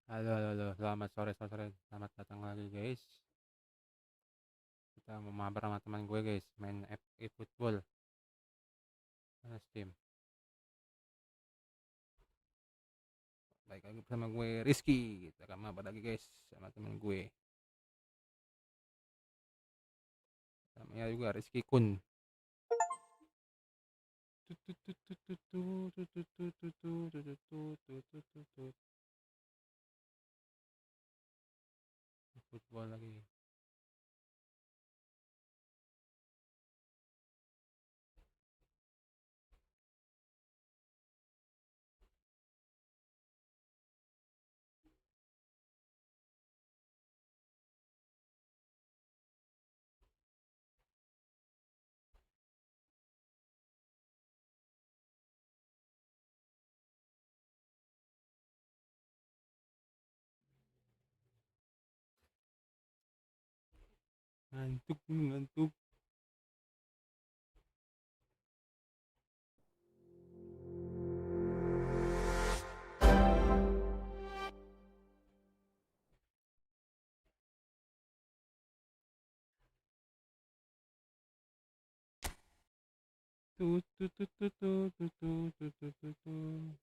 Halo, halo, halo. Selamat sore, sore. Selamat datang lagi, guys. Kita mau mabar sama teman gue, guys. Main e-football. Mana Steam. Baik lagi bersama gue, Rizky. Kita akan mabar lagi, guys. Sama teman gue. Namanya juga Rizky Kun. Football lagi. Ngantuk, ngantuk. Tut, tut, tut, tut, tut, tut, tut, tut, tut, tut, tut.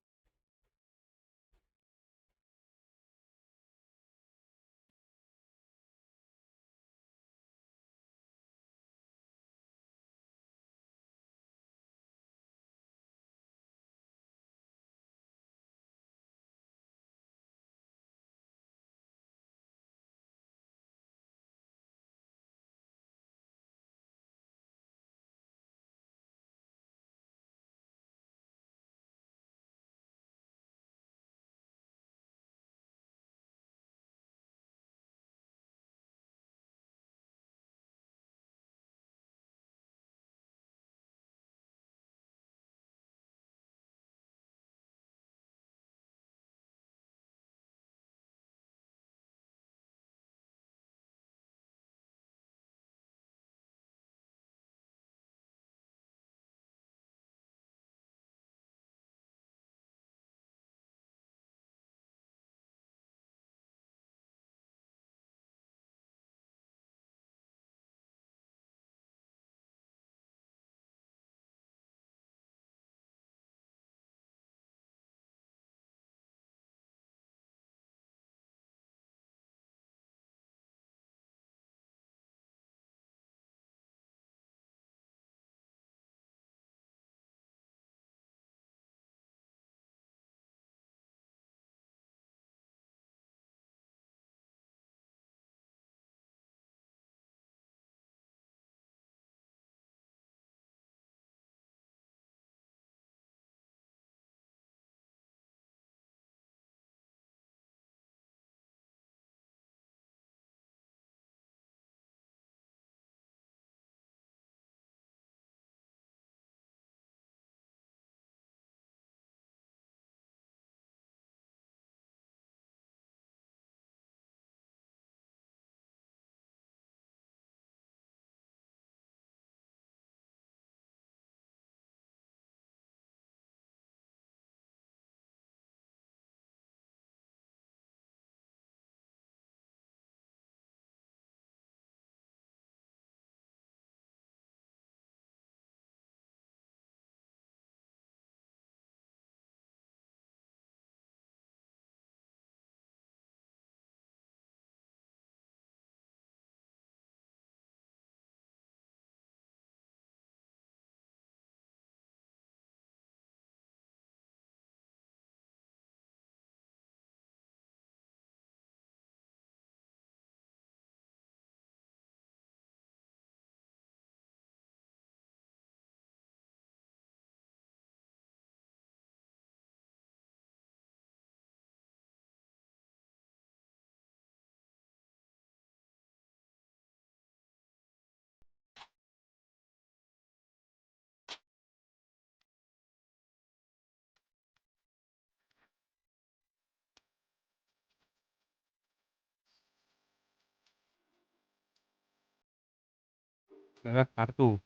Bebek kartu.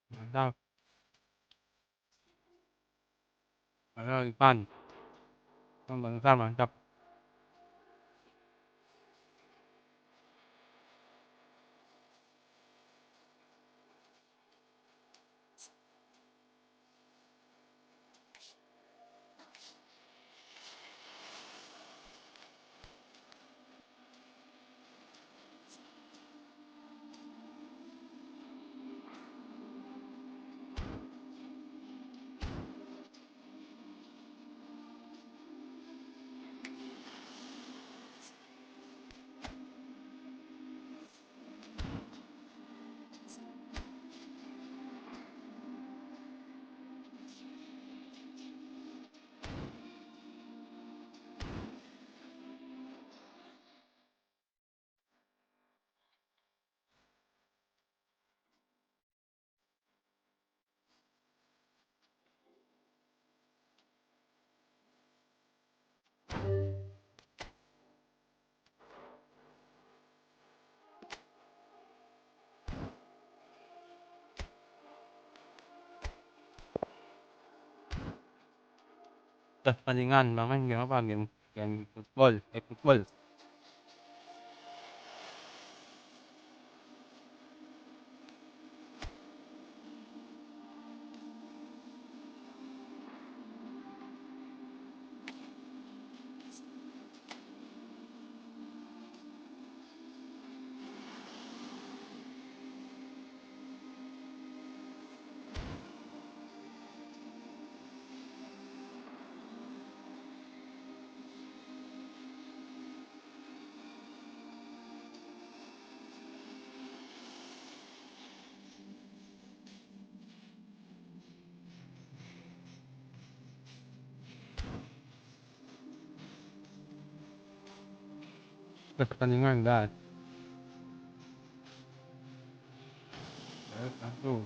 Mantap. Halo, Ivan. Pembahasan mantap. Pertandingan main game apa? Game football, football. Pertandingan guys. Satu.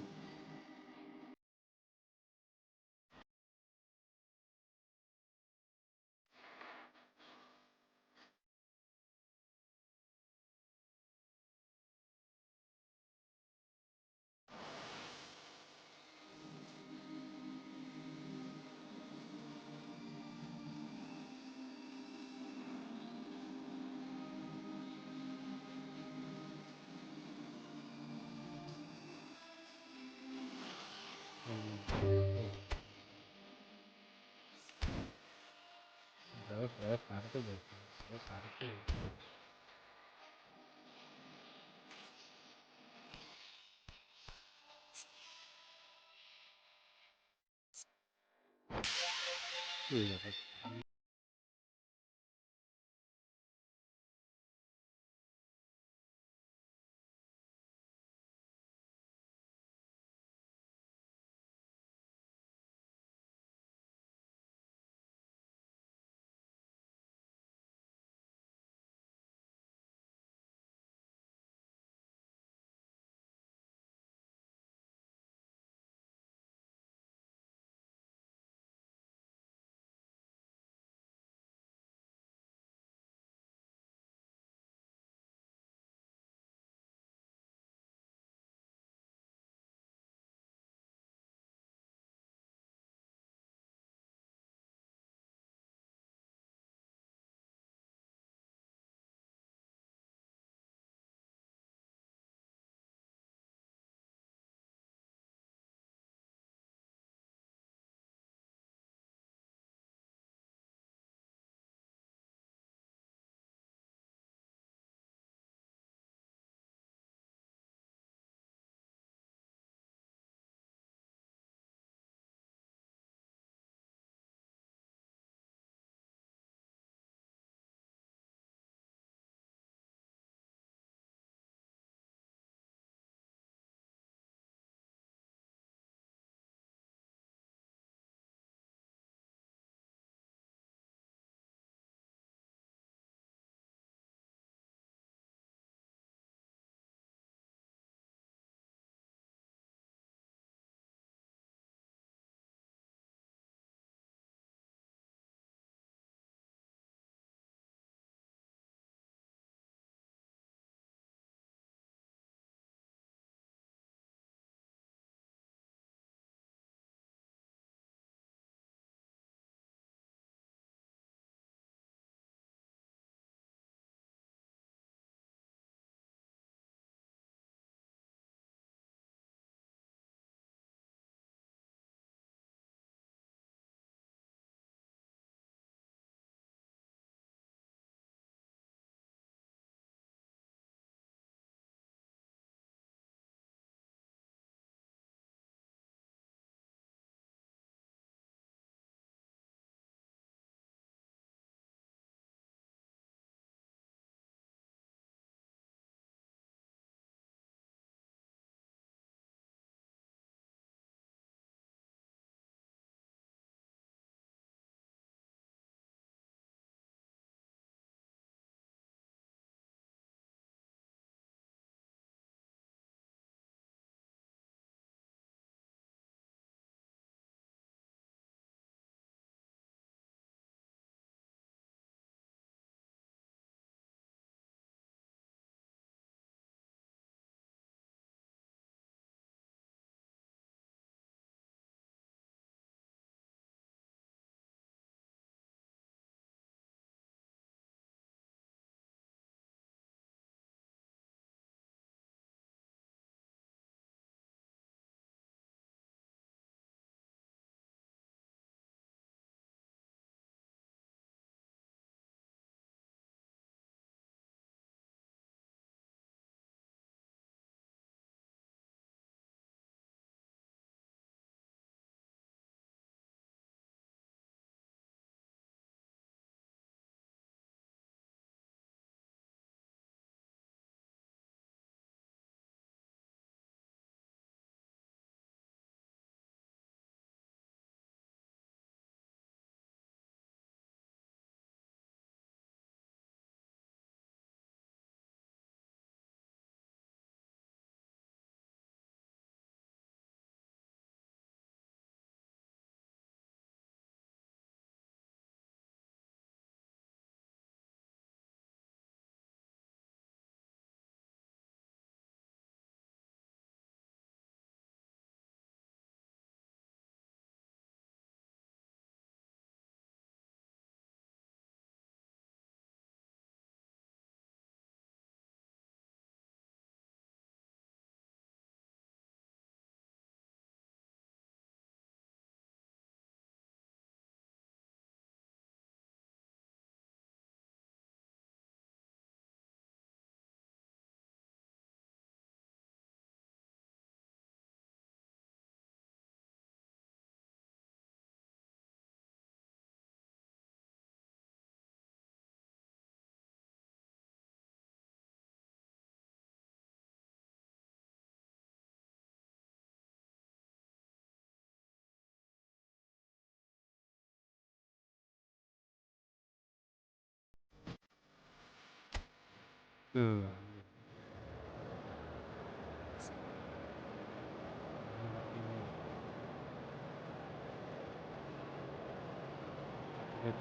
Tuh.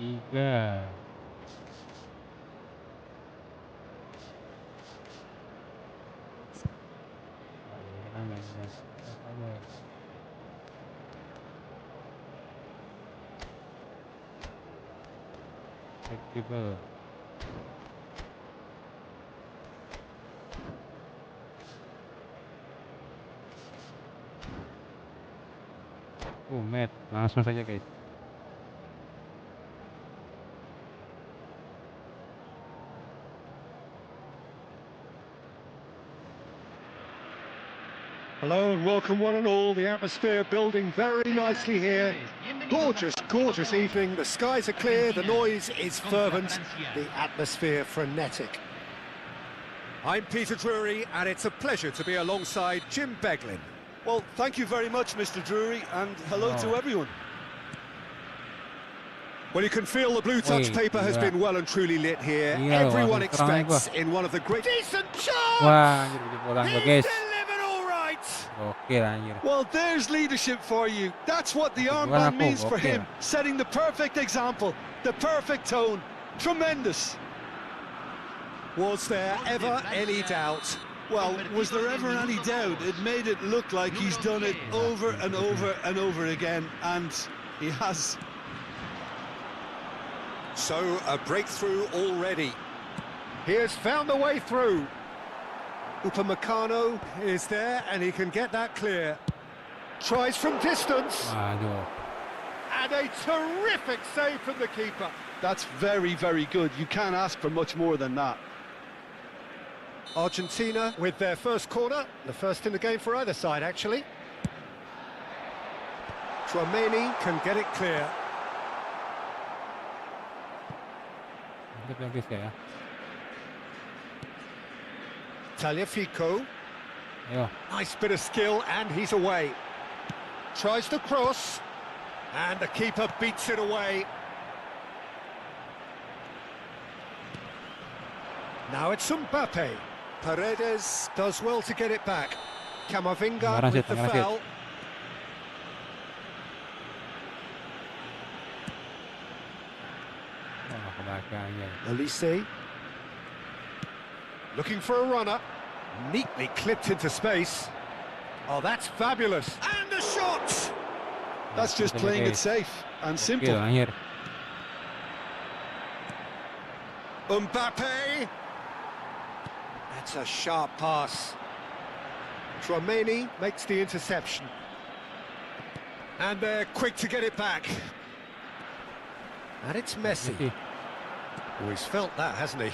Tiga. Fleksibel. Mat, langsung saja guys. Hello and welcome one and all. The atmosphere building very nicely here. Gorgeous, gorgeous evening. The skies are clear, the noise is fervent, the atmosphere frenetic. I'm Peter Drury and it's a pleasure to be alongside Jim Beglin. Well, thank you very much, Mr. Drury, and hello to everyone. Well, you can feel the blue touch paper has been well and truly lit here. Everyone expects in one of the great... Decent shot! Wah, anjir bola gua guys. Delivered all right! Gokil anjir. Well, there's leadership for you. That's what the armband means for him. Setting the perfect example, the perfect tone. Tremendous. Was there ever any doubt? Well, was there ever any doubt? It made it look like he's done it over and over and over again, and he has. So, a breakthrough already. He has found a way through. Upamecano is there, and he can get that clear. Tries from distance. Aduh. And a terrific save from the keeper. That's very, very good. You can't ask for much more than that. Argentina with their first corner, the first in the game for either side, actually. Tchouaméni can get it clear. Tagliafico. Nice bit of skill, and he's away. Tries to cross, and the keeper beats it away. Now it's Mbappe. Paredes does well to get it back. Camavinga with the foul. Olise. Looking for a runner. Neatly clipped into space. Oh, that's fabulous. And the shot! That's just playing it safe and simple. Mbappe. That's a sharp pass. Tchouaméni makes the interception. And they're quick to get it back. And it's Messi. Oh, he's felt that, hasn't he?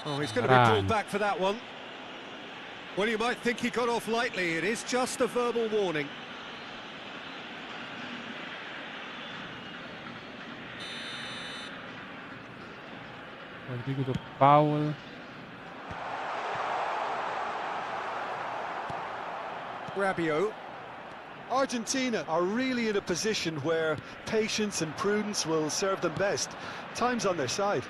Oh, he's going to be pulled back for that one. Well, you might think he got off lightly. It is just a verbal warning. Foul. Rabiot. Argentina are really in a position where patience and prudence will serve them best. Time's on their side.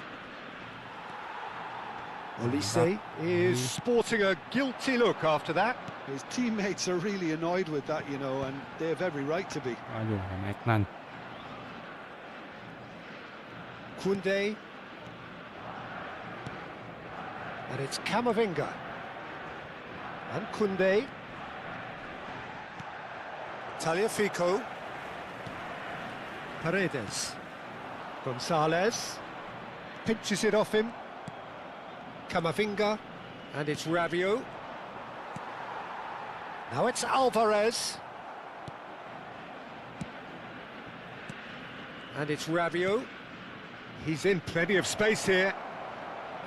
Olise is sporting a guilty look after that. His teammates are really annoyed with that, you know, and they have every right to be. Koundé. And it's Camavinga. And Koundé. Tagliafico. Paredes. Gonzalez. Pinches it off him. Camavinga. And it's Rabiot. Now it's Alvarez. And it's Rabiot. He's in plenty of space here.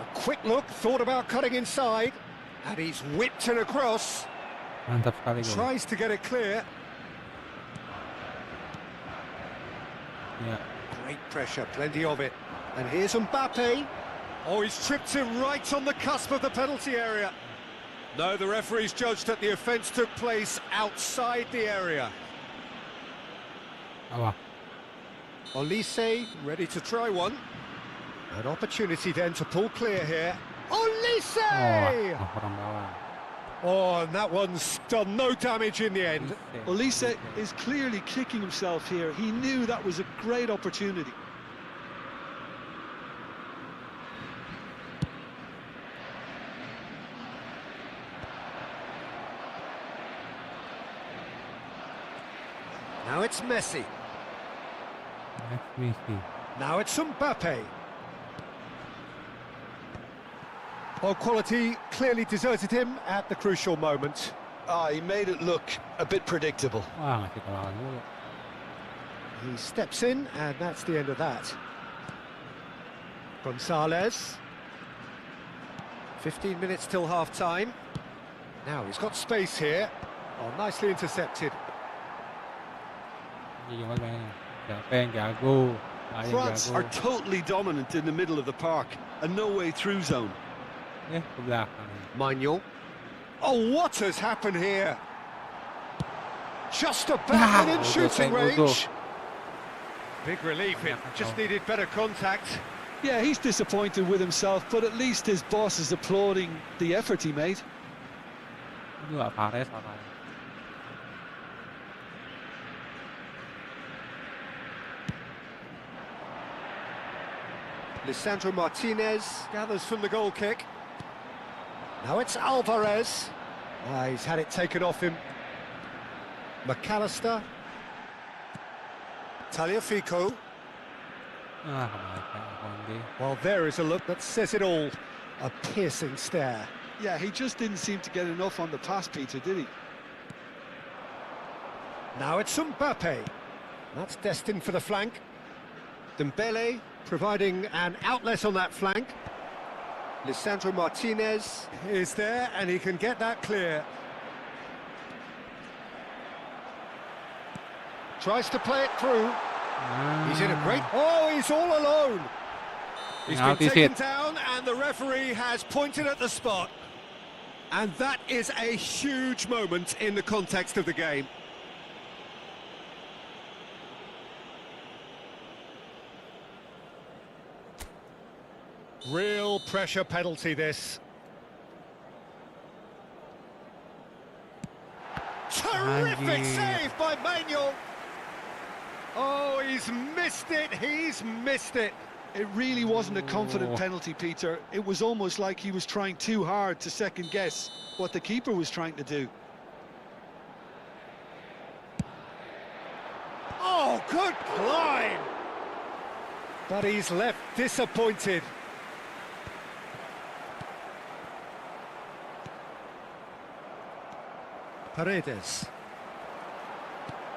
A quick look, thought about cutting inside. And he's whipped it across. Tries to get it clear. Great pressure, plenty of it. And here's Mbappe. Oh, he's tripped him right on the cusp of the penalty area. No, the referee's judged that the offence took place outside the area. Olise ready to try one. An opportunity then to pull clear here. Olise! Orang bawah. Oh, and that one's done no damage in the end. Olise is clearly kicking himself here. He knew that was a great opportunity. Now it's Messi. That's Messi. Now it's Mbappe. Oh, quality clearly deserted him at the crucial moment. Ah, he made it look a bit predictable. Wah, ngasih kelawan mulu. He steps in, and that's the end of that. Gonzalez. 15 minutes till half-time. Now he's got space here. Oh, nicely intercepted. Dia cuma main. Siapa yang jago? Yang France jago. are totally dominant in the middle of the park. A no-way through zone. Ke belakang. Manuel. Oh, what has happened here? Just about within shooting range. Big relief, it just needed better contact. Yeah, he's disappointed with himself, but at least his boss is applauding the effort he made. Juga Fares orang. Lisandro Martinez gathers from the goal kick. Now it's Alvarez. He's had it taken off him. McAllister. Tagliafico. Kebaikan Kondi. Well, there is a look that says it all. A piercing stare. Yeah, he just didn't seem to get enough on the pass, Peter, did he? Now it's Mbappe. That's destined for the flank. Dembele providing an outlet on that flank. Lisandro Martinez is there, and he can get that clear. Tries to play it through. He's in a great... Oh, he's all alone. He's been taken down, and the referee has pointed at the spot. And that is a huge moment in the context of the game. Real pressure penalty, this. Terrific save by Manuel. Oh, he's missed it, he's missed it. It really wasn't a confident penalty, Peter. It was almost like he was trying too hard to second-guess what the keeper was trying to do. Oh, good climb. But he's left disappointed. Paredes.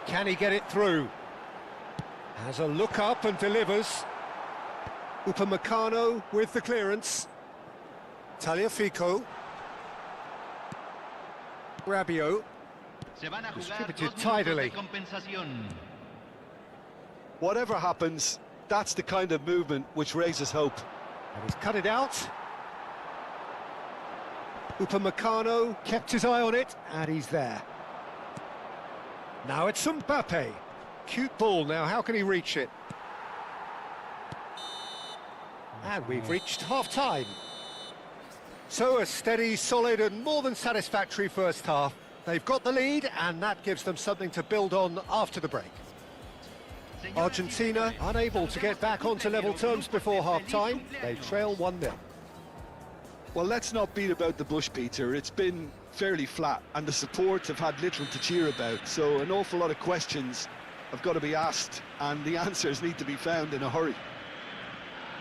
Can he get it through? Has a look up and delivers. Upamecano with the clearance. Tagliafico. Rabiot. Distributed tidily. Whatever happens, that's the kind of movement which raises hope. And he's cut it out. Upamecano kept his eye on it, and he's there. Now it's Mbappe. Cute ball now, how can he reach it? And we've reached half-time. So a steady, solid and more than satisfactory first half. They've got the lead, and that gives them something to build on after the break. Argentina unable to get back onto level terms before half-time. They trail 1-0. Well, let's not beat about the bush, Peter. It's been fairly flat, and the support have had little to cheer about. So an awful lot of questions have got to be asked, and the answers need to be found in a hurry.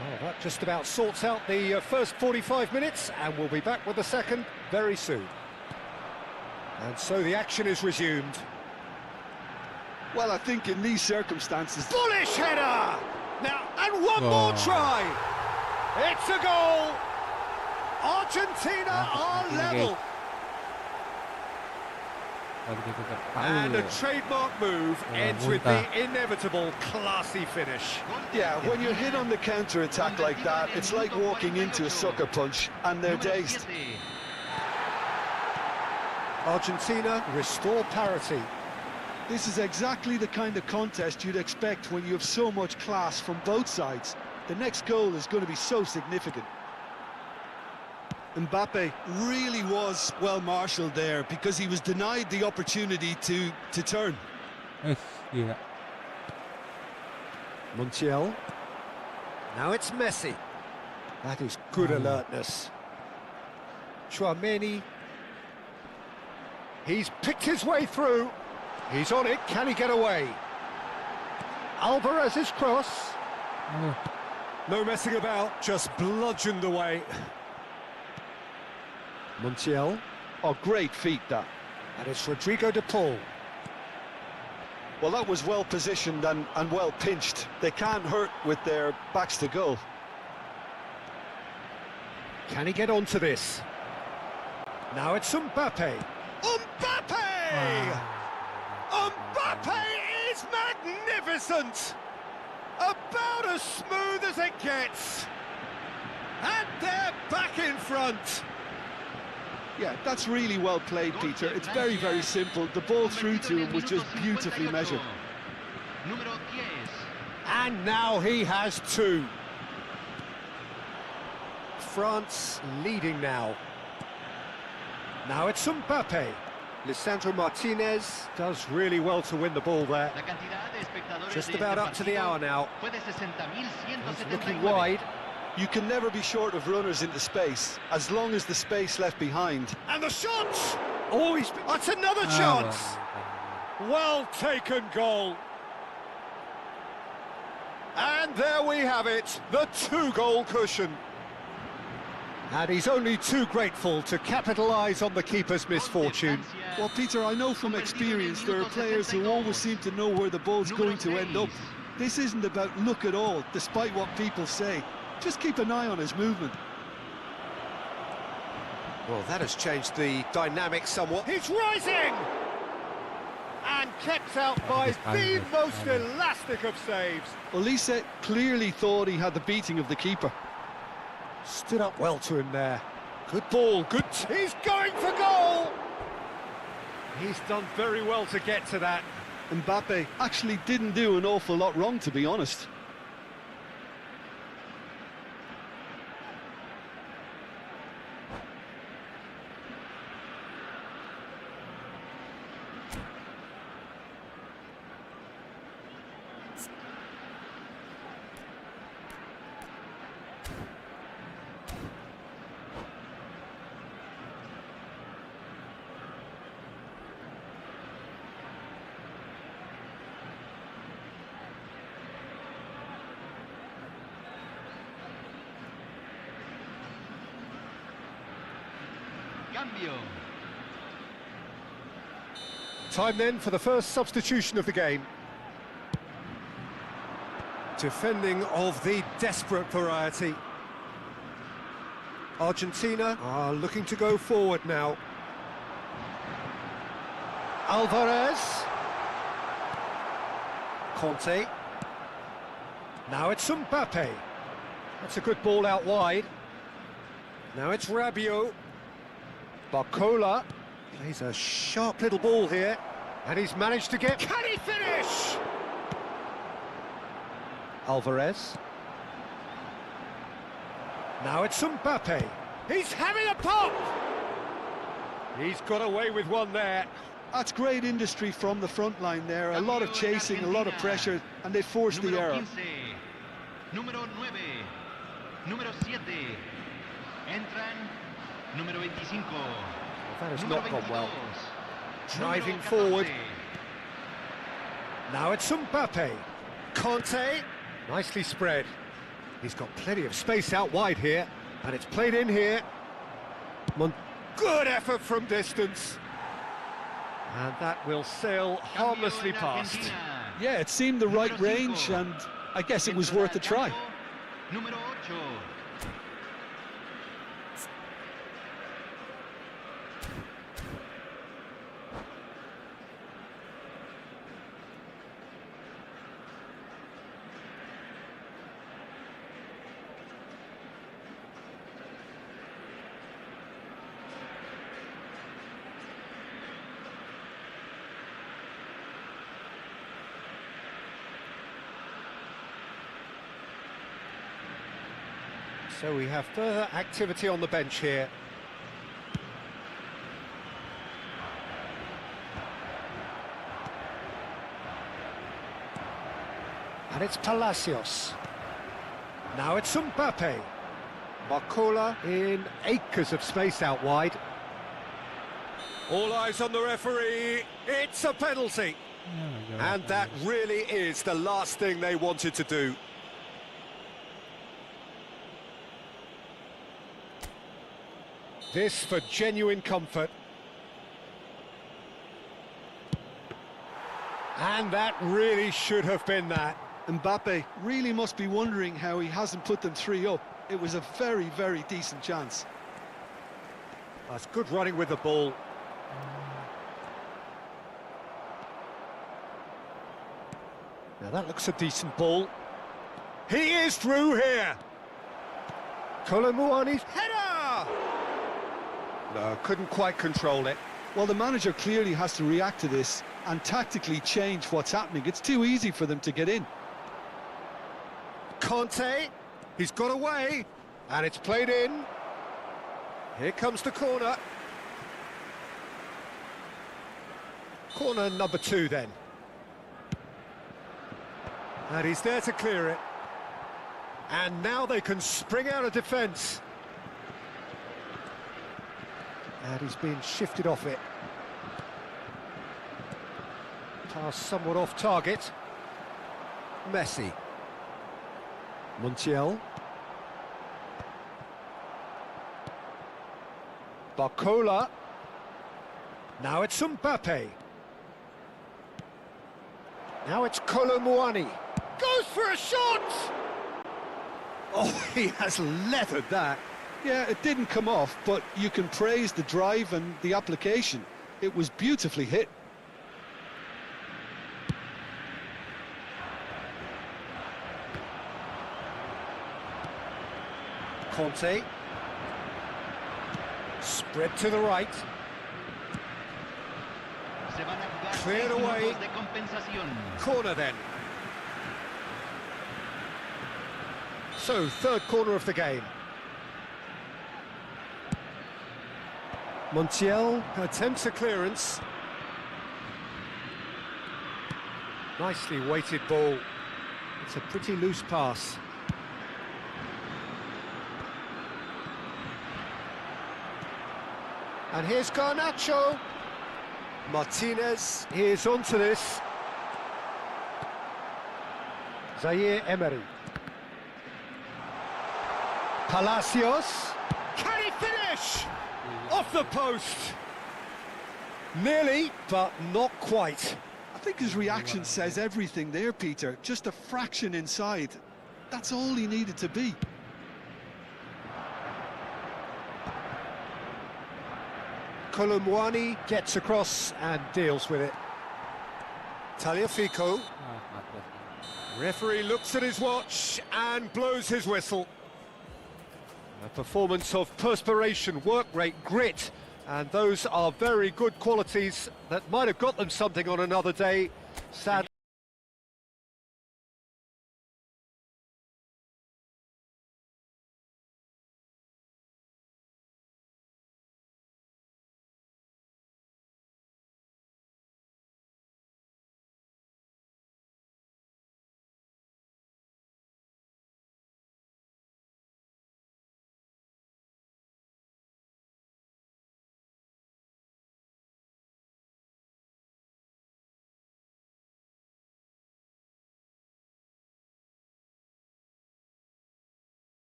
Well, that just about sorts out the first 45 minutes, and we'll be back with the second very soon. And so the action is resumed. Well, I think in these circumstances... Bullish header! Now, and one more try! It's a goal! Argentina are level! And a trademark move ends with the inevitable classy finish. Yeah, when you're hit on the counter-attack like that, it's like walking into a sucker punch, and they're dazed. Argentina restore parity. This is exactly the kind of contest you'd expect when you have so much class from both sides. The next goal is going to be so significant. Mbappe really was well marshalled there because he was denied the opportunity to turn. Yes, gila. Montiel. Now it's Messi. That is good alertness. Chouameni. He's picked his way through. He's on it. Can he get away? Alvarez's cross. Oh, No messing about, just bludgeoned away. Montiel. Oh, great feat that. And it's Rodrigo de Paul. Well, that was well positioned and well pinched. They can't hurt with their backs to goal. Can he get onto this? Now it's Mbappe. Mbappe! Mbappe is magnificent! About as smooth as it gets. And they're back in front. Yeah, that's really well played, Peter. It's very, very simple. The ball through to him was just beautifully measured. And now he has two. France leading now. Now it's Mbappe. Lisandro Martinez does really well to win the ball there. Just about up to the hour now. He's looking wide. You can never be short of runners into space, as long as the space left behind. And the shot! Oh, that's another chance! Well taken goal. And there we have it, the two-goal cushion. And he's only too grateful to capitalise on the keeper's misfortune. Well, Peter, I know from experience there are players who always seem to know where the ball's going to end up. This isn't about luck at all, despite what people say. Just keep an eye on his movement. Well, that has changed the dynamic somewhat. He's rising! And kept out by the most elastic of saves. Olise clearly thought he had the beating of the keeper. Stood up well to him there. Good ball, good... He's going for goal! He's done very well to get to that. Mbappe actually didn't do an awful lot wrong, to be honest. Time then for the first substitution of the game. Defending of the desperate variety. Argentina are looking to go forward now. Alvarez. Conte. Now it's Mbappe. That's a good ball out wide. Now it's Rabiot. Barcola plays a sharp little ball here, and he's managed to get... Can he finish? Alvarez. Now it's Mbappe. He's having a pop! He's got away with one there. That's great industry from the front line there. A lot of chasing, a lot of pressure, and they forced the error. Número 9, número 7, entran número 25. That has not gone well. Driving forward. Now it's Mbappe. Conte. Nicely spread. He's got plenty of space out wide here, and it's played in here. Good effort from distance. And that will sail harmlessly past. Yeah, it seemed the right range, and I guess it was worth a try. Número 8. So we have further activity on the bench here. And it's Palacios. Now it's Mbappe. Barcola in acres of space out wide. All eyes on the referee. It's a penalty. And that really is the last thing they wanted to do. This for genuine comfort. And that really should have been that. Mbappe really must be wondering how he hasn't put them 3 up. It was a very, very decent chance. That's good running with the ball. Now that looks a decent ball. He is through here. Kolomuani's header! No, couldn't quite control it. Well, the manager clearly has to react to this and tactically change what's happening. It's too easy for them to get in. Conte, he's got away, and it's played in. Here comes the corner. Corner number 2 then. And he's there to clear it. And now they can spring out of defence. And he's been shifted off it. Pass somewhat off target. Messi. Montiel. Barcola. Now it's Mbappe. Now it's Kolomuani. Goes for a shot! Oh, he has leathered that. Yeah, it didn't come off, but you can praise the drive and the application. It was beautifully hit. Conte. Spread to the right. Se van a jugar Cleared 6 away. minutos de compensación. Corner then. So, third corner of the game. Montiel attempts a clearance. Nicely weighted ball. It's a pretty loose pass. And here's Garnacho. Martinez is onto this. Zaire Emery. Palacios. Can he finish? Off the post. Nearly, but not quite. I think his reaction says everything there, Peter. Just a fraction inside. That's all he needed to be. Kolomuani gets across and deals with it. Tagliafico. Referee looks at his watch and blows his whistle. A performance of perspiration, work rate, grit, and those are very good qualities that might have got them something on another day. Sadly.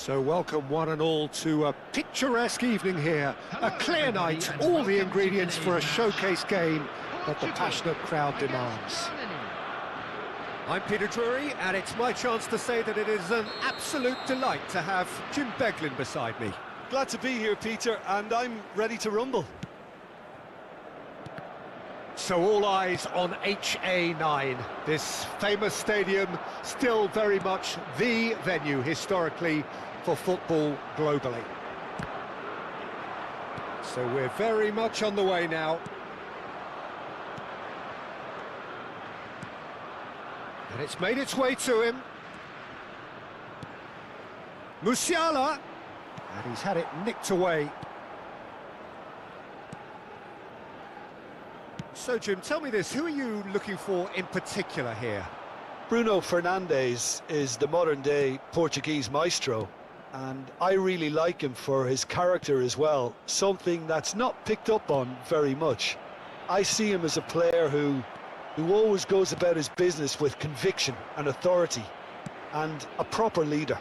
So welcome one and all to a picturesque evening here. A clear night, all the ingredients for a showcase game that the passionate crowd demands. I'm Peter Drury, and it's my chance to say that it is an absolute delight to have Jim Beglin beside me. Glad to be here, Peter, and I'm ready to rumble. So all eyes on HA9, this famous stadium, still very much the venue historically for football globally. So we're very much on the way now. And it's made its way to him. Musiala, and he's had it nicked away. So, Jim, tell me this, who are you looking for in particular here? Bruno Fernandes is the modern-day Portuguese maestro, and I really like him for his character as well, something that's not picked up on very much. I see him as a player who always goes about his business with conviction and authority, and a proper leader.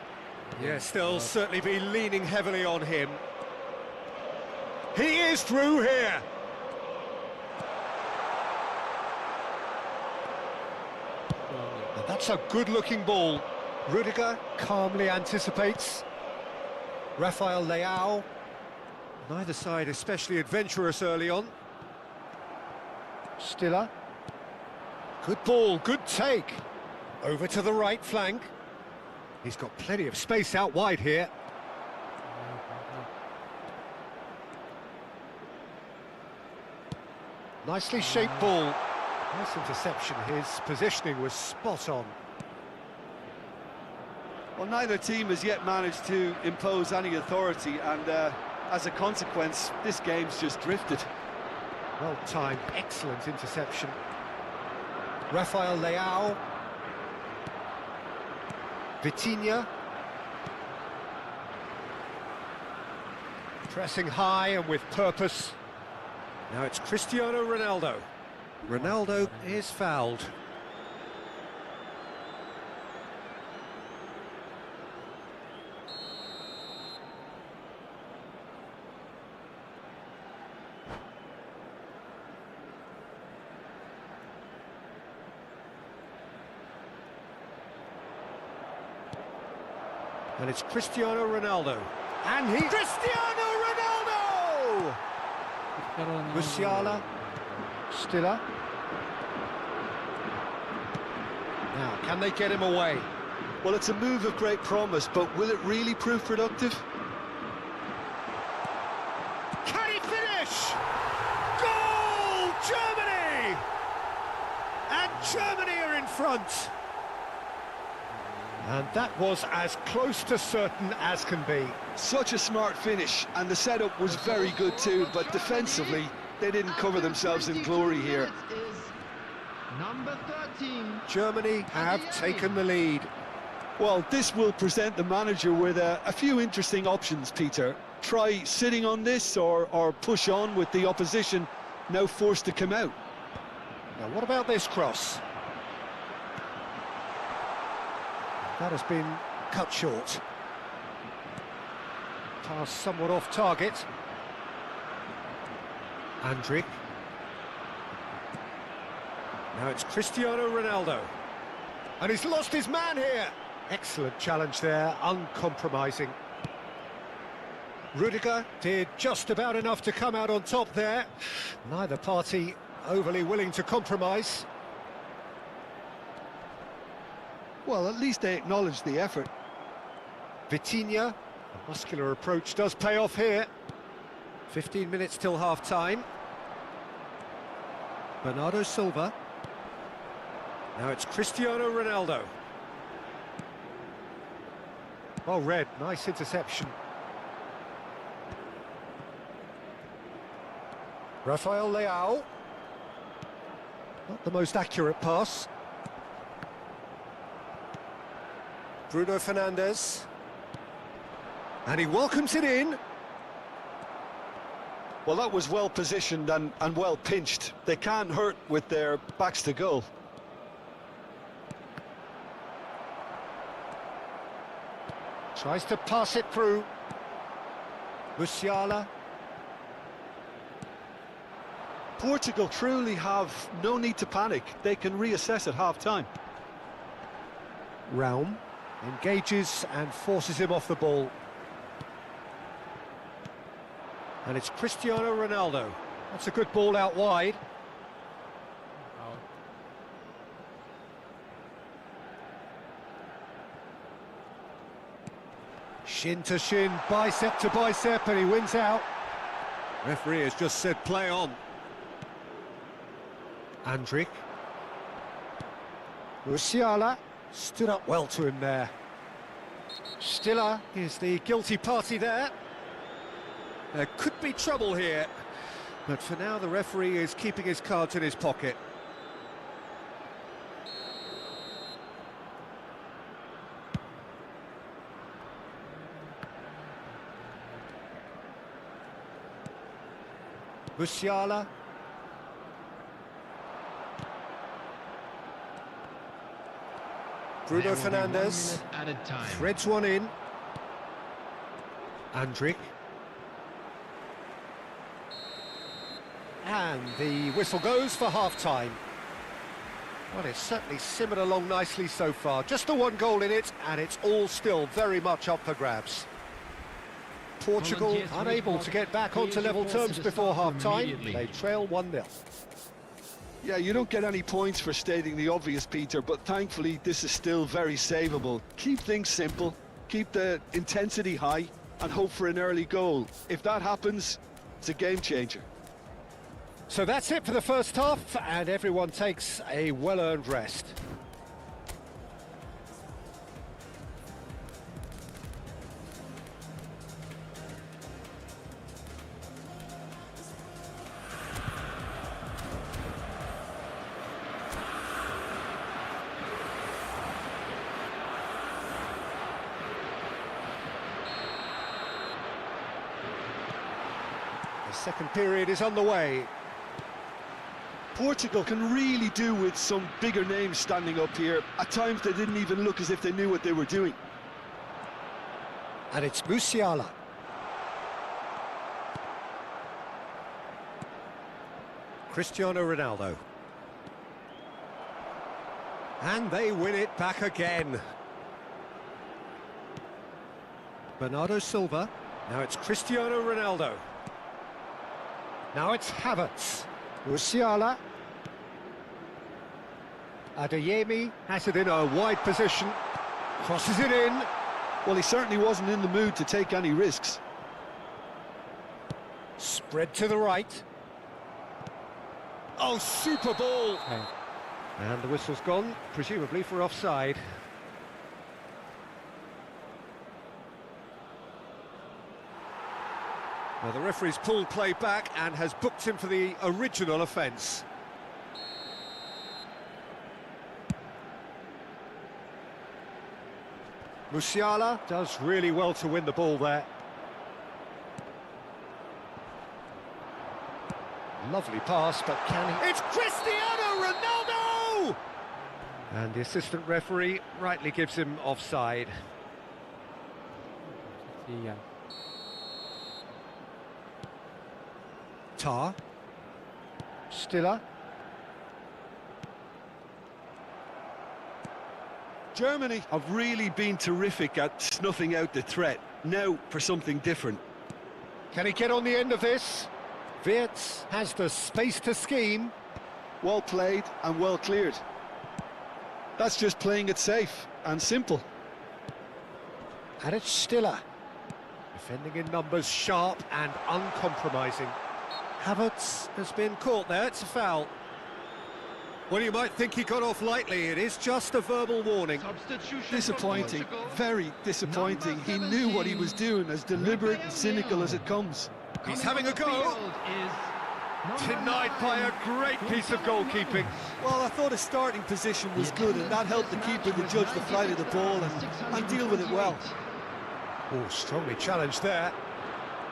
Yeah, still certainly be leaning heavily on him. He is through here! And that's a good-looking ball. Rudiger calmly anticipates. Rafael Leao. Neither side especially adventurous early on. Stiller. Good ball, good take. Over to the right flank. He's got plenty of space out wide here. Nicely shaped ball. Nice interception. His positioning was spot on. Well, neither team has yet managed to impose any authority, and as a consequence, this game's just drifted. Well timed, excellent interception. Rafael Leao. Vitinha. Pressing high and with purpose. Now it's Cristiano Ronaldo. Ronaldo is fouled. And it's Cristiano Ronaldo. And he... Cristiano Ronaldo! Musiala. Stiller. Now, can they get him away? Well, it's a move of great promise, but will it really prove productive? Can he finish? Goal! Germany! And Germany are in front. And that was as close to certain as can be. Such a smart finish, and the setup was very good too, but defensively, they didn't cover themselves in glory here. Number 13. Germany have taken the lead. Well, this will present the manager with a few interesting options, Peter. Try sitting on this or push on with the opposition now forced to come out. Now, what about this cross? That has been cut short. Pass somewhat off target. Andrić. Now it's Cristiano Ronaldo. And he's lost his man here. Excellent challenge there, uncompromising. Rudiger did just about enough to come out on top there. Neither party overly willing to compromise. Well, at least they acknowledged the effort. Vitinha, a muscular approach does pay off here. 15 minutes till half-time. Bernardo Silva. Now it's Cristiano Ronaldo. Well read, nice interception. Rafael Leao. Not the most accurate pass. Bruno Fernandes. And he welcomes it in. Well, that was well positioned and well pinched. They can't hurt with their backs to goal. Tries to pass it through. Musiala. Portugal truly have no need to panic. They can reassess at half-time. Realm engages and forces him off the ball. And it's Cristiano Ronaldo. That's a good ball out wide. Foul. Shin to shin, bicep to bicep, and he wins out. Referee has just said play on. Andrik. Musiala stood up well to him there. Stiller is the guilty party there. There could be trouble here, but for now the referee is keeping his cards in his pocket. Musiala. Bruno Fernandes threads one in. Andrik. And the whistle goes for half-time. Well, it's certainly simmered along nicely so far. Just the one goal in it, and it's all still very much up for grabs. Portugal unable to get back onto level terms before half-time. They trail 1-0. Yeah, you don't get any points for stating the obvious, Peter, but thankfully this is still very savable. Keep things simple, keep the intensity high, and hope for an early goal. If that happens, it's a game changer. So that's it for the first half, and everyone takes a well-earned rest. The second period is on the way. Portugal can really do with some bigger names standing up here. At times they didn't even look as if they knew what they were doing. And it's Musiala. Cristiano Ronaldo. And they win it back again. Bernardo Silva. Now it's Cristiano Ronaldo. Now it's Havertz. Musiala. Adeyemi has it in a wide position. Crosses it in. Well, he certainly wasn't in the mood to take any risks. Spread to the right. Oh, super ball! Hey. And the whistle's gone, presumably for offside. Well, the referee's pulled play back and has booked him for the original offence. Musiala does really well to win the ball there. Lovely pass, but can he... It's Cristiano Ronaldo! And the assistant referee rightly gives him offside. Yeah. Tar. Stiller. Germany have really been terrific at snuffing out the threat. Now for something different. Can he get on the end of this? Wirtz has the space to scheme. Well played and well cleared. That's just playing it safe and simple. And it's Stiller. Defending in numbers, sharp and uncompromising. Havertz has been caught there, it's a foul. Well, you might think he got off lightly, it is just a verbal warning. Disappointing, very disappointing. He knew what he was doing, as deliberate and cynical as it comes. He's having a go. Denied by a great piece of goalkeeping. Well, I thought his starting position was good, and that helped the keeper to judge the flight of the ball and deal with it well. Oh, strongly challenged there.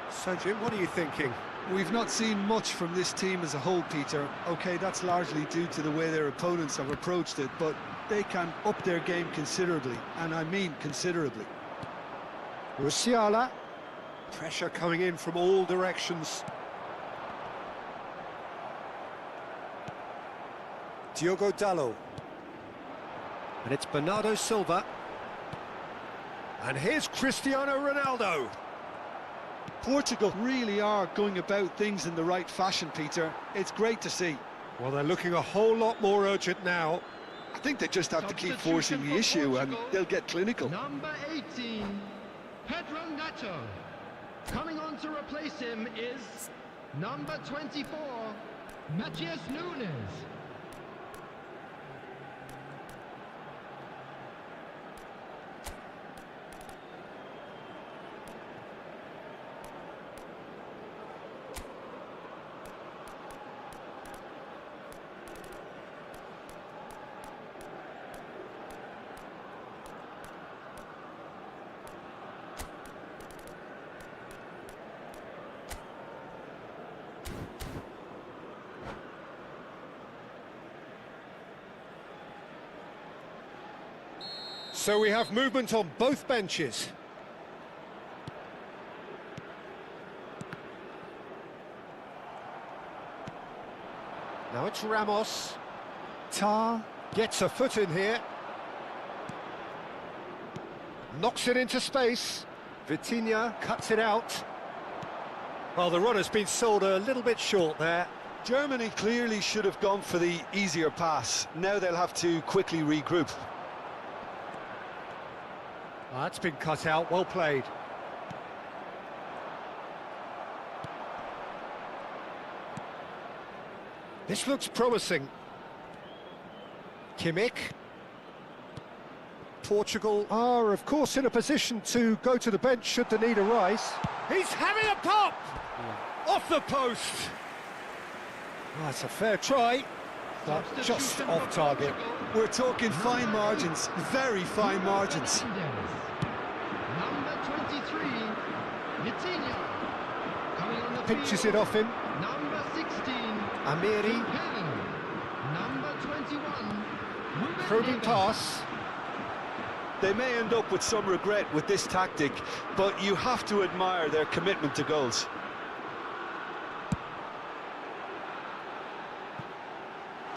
So, Jim, what are you thinking? We've not seen much from this team as a whole, Peter. OK, that's largely due to the way their opponents have approached it, but they can up their game considerably, and I mean considerably. Musiala. Pressure coming in from all directions. Diogo Dalot. And it's Bernardo Silva. And here's Cristiano Ronaldo. Portugal really are going about things in the right fashion, Peter. It's great to see. Well, they're looking a whole lot more urgent now. I think they just have to keep forcing the issue and they'll get clinical. Number 18, Pedro Neto. Coming on to replace him is number 24, Matthias Nunes. So we have movement on both benches. Now it's Ramos. Tar gets a foot in here. Knocks it into space. Vitinha cuts it out. Well, the runner's been sold a little bit short there. Germany clearly should have gone for the easier pass. Now they'll have to quickly regroup. That's been cut out, well played. This looks promising. Kimmich. Portugal are, of course, in a position to go to the bench should the need arise. He's having a pop! Off the post! That's a fair try, but just off target. We're talking fine margins, very fine margins. Number 23, Vitinha. Coming on the Pinches field, it off him. Number 16, Amiri. Number 21, Ruben Probing Neves. pass. They may end up with some regret with this tactic, but you have to admire their commitment to goals.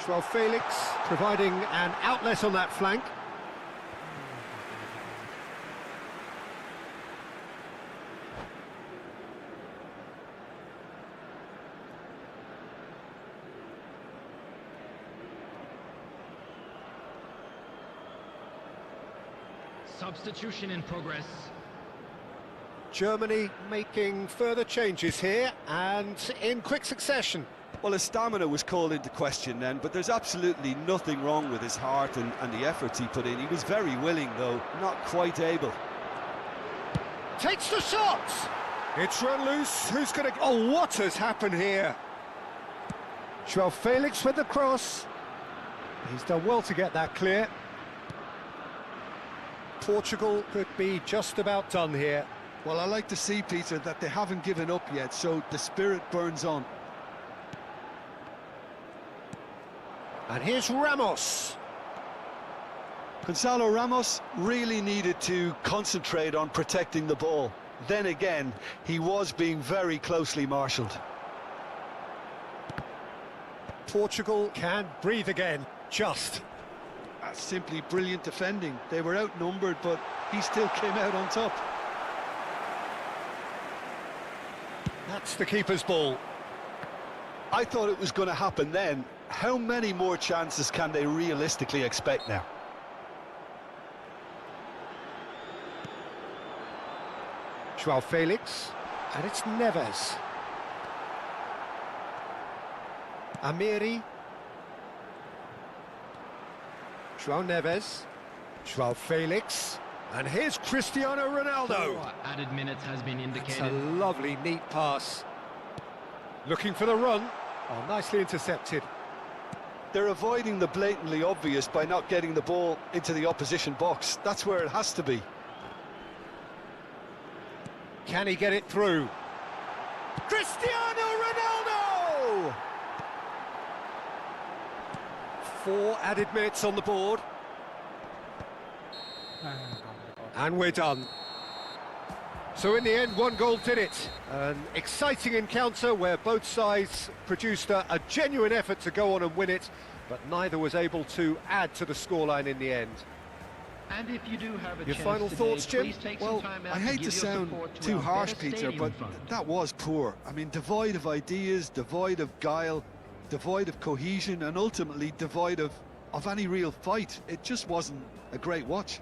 Joao Felix providing an outlet on that flank. Substitution in progress. Germany making further changes here and in quick succession. Well, his stamina was called into question then, but there's absolutely nothing wrong with his heart and the efforts he put in. He was very willing, though, not quite able. Takes the shot! It's run loose. Who's going to... Oh, what has happened here? Joao Felix with the cross. He's done well to get that clear. Portugal could be just about done here. Well, I like to see, Peter, that they haven't given up yet, so the spirit burns on. And here's Ramos. Gonzalo Ramos really needed to concentrate on protecting the ball. Then again, he was being very closely marshalled. Portugal can breathe again, just. That's simply brilliant defending. They were outnumbered, but he still came out on top. That's the keeper's ball. I thought it was going to happen then. How many more chances can they realistically expect now? Joao Felix, and it's Neves. Amiri. Joao Neves. Joao Felix. And here's Cristiano Ronaldo. 4 added minutes has been It's a indicated. lovely, neat pass. Looking for the run. Oh, nicely intercepted. They're avoiding the blatantly obvious by not getting the ball into the opposition box. That's where it has to be. Can he get it through? Cristiano Ronaldo! 4 added minutes on the board. And we're done. So in the end, one goal did it. An exciting encounter where both sides produced a genuine effort to go on and win it, but neither was able to add to the scoreline in the end. And if you do have a Your chance final today, thoughts, Jim? please take Well, some time out I hate give to your sound support to too our harsh, Better Peter, Stadium but Fund. that was poor. I mean, devoid of ideas, devoid of guile, devoid of cohesion, and ultimately devoid of any real fight. It just wasn't a great watch.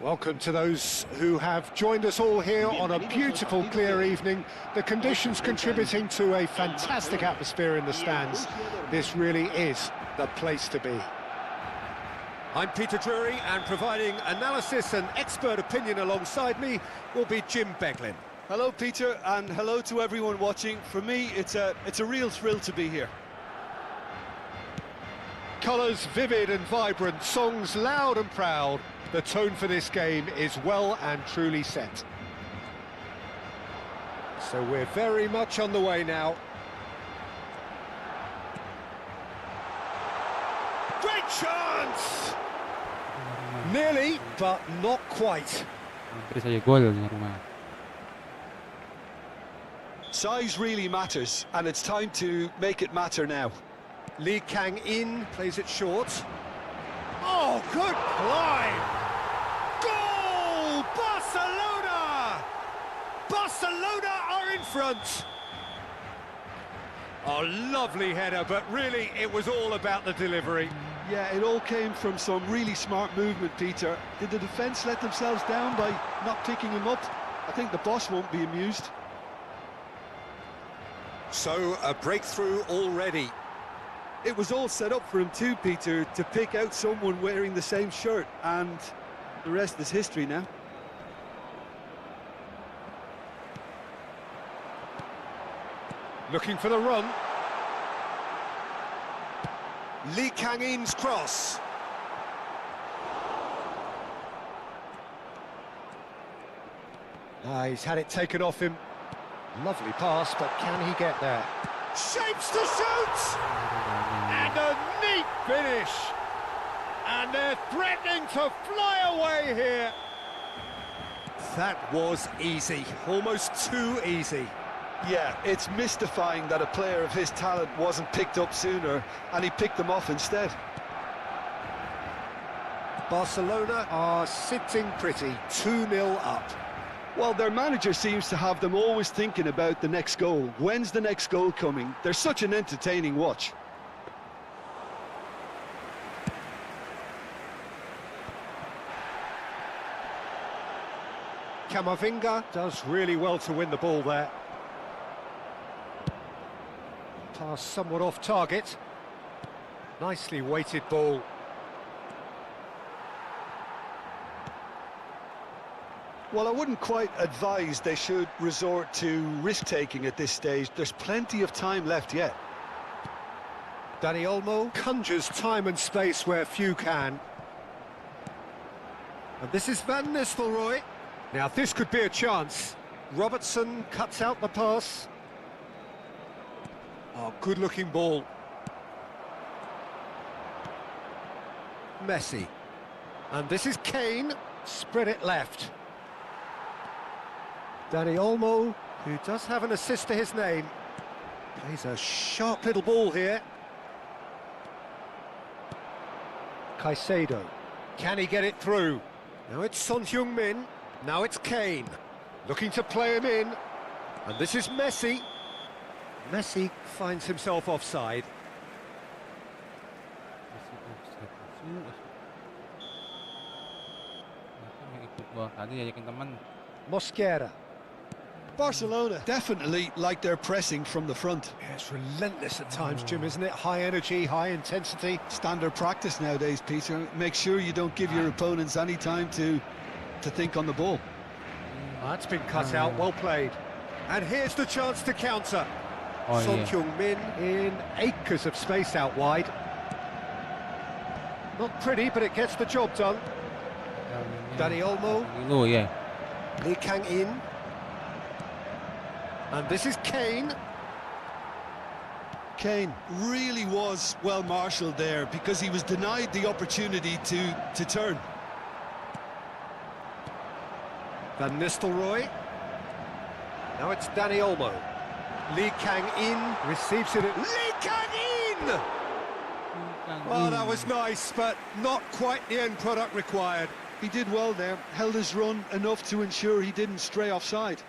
Welcome to those who have joined us all here on a beautiful, clear evening. The conditions contributing to a fantastic atmosphere in the stands. This really is the place to be. I'm Peter Drury, and providing analysis and expert opinion alongside me will be Jim Beglin. Hello, Peter, and hello to everyone watching. For me, it's a real thrill to be here. Colours vivid and vibrant, songs loud and proud. The tone for this game is well and truly set. So we're very much on the way now. Great chance! Nearly, but not quite. Hampir saja gol tuan rumah. Size really matters, and it's time to make it matter now. Lee Kang-in plays it short. Oh, good climb! Goal! Barcelona! Barcelona are in front! Oh, lovely header, but really it was all about the delivery. Yeah, it all came from some really smart movement, Peter. Did the defence let themselves down by not picking him up? I think the boss won't be amused. So, a breakthrough already. It was all set up for him too, Peter, to pick out someone wearing the same shirt, and the rest is history now. Looking for the run. Lee Kang-in's cross. He's had it taken off him. Lovely pass, but can he get there? Shapes to shoot! And a neat finish! And they're threatening to fly away here. That was easy, almost too easy. Yeah, it's mystifying that a player of his talent wasn't picked up sooner, and he picked them off instead. Barcelona are sitting pretty, 2-0 up. Well, their manager seems to have them always thinking about the next goal. When's the next goal coming? They're such an entertaining watch. Camavinga does really well to win the ball there. Pass somewhat off target. Nicely weighted ball. Well, I wouldn't quite advise they should resort to risk-taking at this stage. There's plenty of time left yet. Dani Olmo conjures time and space where few can. And this is Van Nistelrooy. Now this could be a chance. Robertson cuts out the pass. Oh, good-looking ball. Messi. And this is Kane. Spread it left. Dani Olmo, who does have an assist to his name, plays a sharp little ball here. Caicedo. Can he get it through? Now it's Son Heung-min. Now it's Kane. Looking to play him in. And this is Messi. Messi finds himself offside. Mosquera. Barcelona definitely like their pressing from the front. Yeah, it's relentless at times, Jim, isn't it? High energy, high intensity. Standard practice nowadays, Peter. Make sure you don't give your opponents any time to think on the ball. That's been cut out, well played. And here's the chance to counter. Son Heung-min in acres of space out wide. Not pretty, but it gets the job done. Dani Olmo. Oh, yeah. Lee Kang-in. And this is Kane. Kane really was well marshalled there because he was denied the opportunity to turn. Van Nistelrooy. Now it's Dani Olmo. Lee Kang-in receives it. Lee Kang-in! Oh, that was nice, but not quite the end product required. He did well there, held his run enough to ensure he didn't stray offside.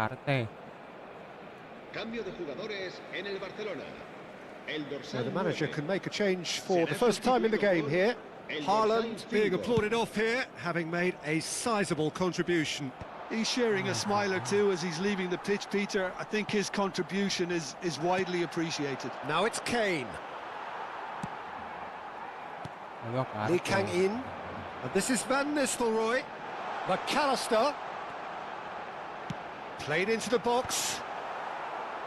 Ugarte. Cambio de jugadores en el Barcelona. El So dorsal the manager 9. can make a change for the first time in the game here. Haaland being applauded off here, having made a sizable contribution. He's sharing a smile or two as he's leaving the pitch, Peter. I think his contribution is widely appreciated. Now it's Kane. Luego Ugarte. Lee Kang-in. And this is Van Nistelrooy. McAllister. Played into the box.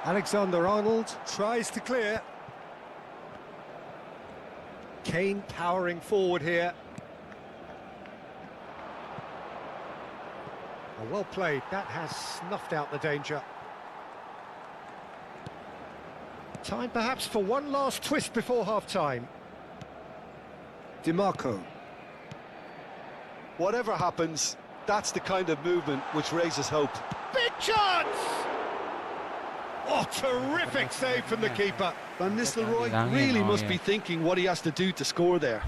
Alexander-Arnold tries to clear. Kane powering forward here. Oh, well played. That has snuffed out the danger. Time perhaps for one last twist before half-time. DiMarco. Whatever happens, that's the kind of movement which raises hope. Big chance! Oh, terrific save from the keeper. Van Nistelrooy really must be thinking what he has to do to score there.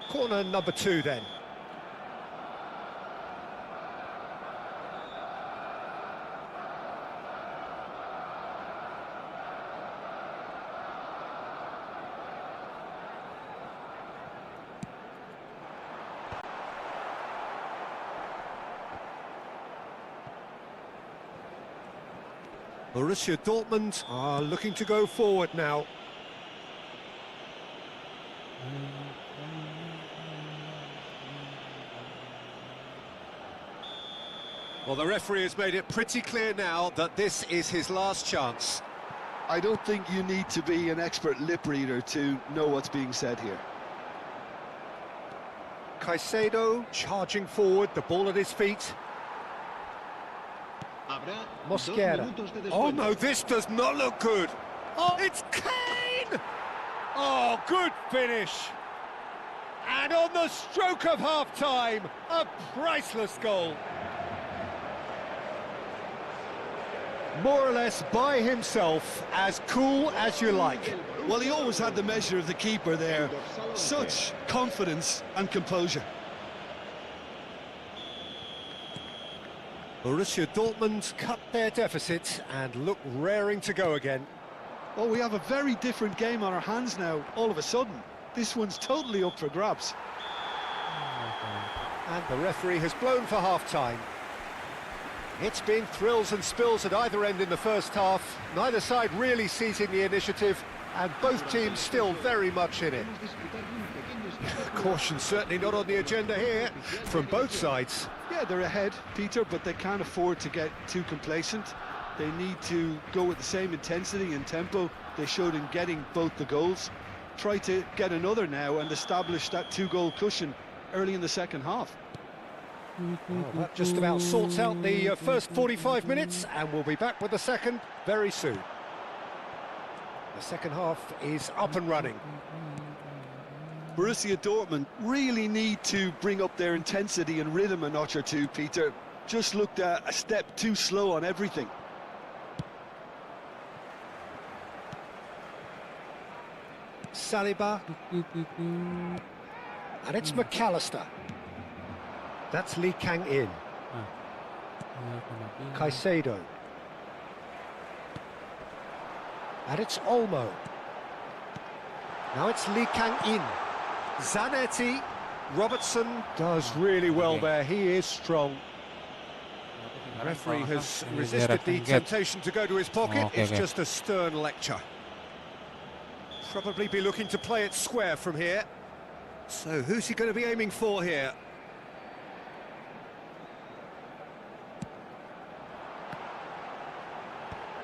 Corner number 2 then. Borussia Dortmund are looking to go forward now. Well, the referee has made it pretty clear now that this is his last chance. I don't think you need to be an expert lip reader to know what's being said here. Caicedo charging forward, the ball at his feet. Habrá 2 Mosquera. minutos de Oh descuento. no, this does not look good. Oh, it's Kane! Oh, good finish. And on the stroke of half-time, a priceless goal. More or less by himself, as cool as you like. Well, he always had the measure of the keeper there. Such confidence and composure. Borussia Dortmund cut their deficit and look raring to go again. Oh, we have a very different game on our hands now, all of a sudden. This one's totally up for grabs. And the referee has blown for half-time. It's been thrills and spills at either end in the first half. Neither side really seizing the initiative, and both teams still very much in it. Caution certainly not on the agenda here, from both sides. Yeah, they're ahead, Peter, but they can't afford to get too complacent. They need to go with the same intensity and tempo they showed in getting both the goals. Try to get another now and establish that 2-goal cushion early in the second half. Well, that just about sorts out the first 45 minutes, and we'll be back with the second very soon. The second half is up and running. Borussia Dortmund really need to bring up their intensity and rhythm a notch or two, Peter. Just looked a step too slow on everything. Saliba. And it's McAllister. That's Lee Kang-in. Caicedo. And it's Olmo. Now it's Lee Kang-in. Zanetti. Robertson does really well there. He is strong. The referee has resisted the temptation to go to his pocket. It's just a stern lecture. Probably be looking to play it square from here. So who's he going to be aiming for here?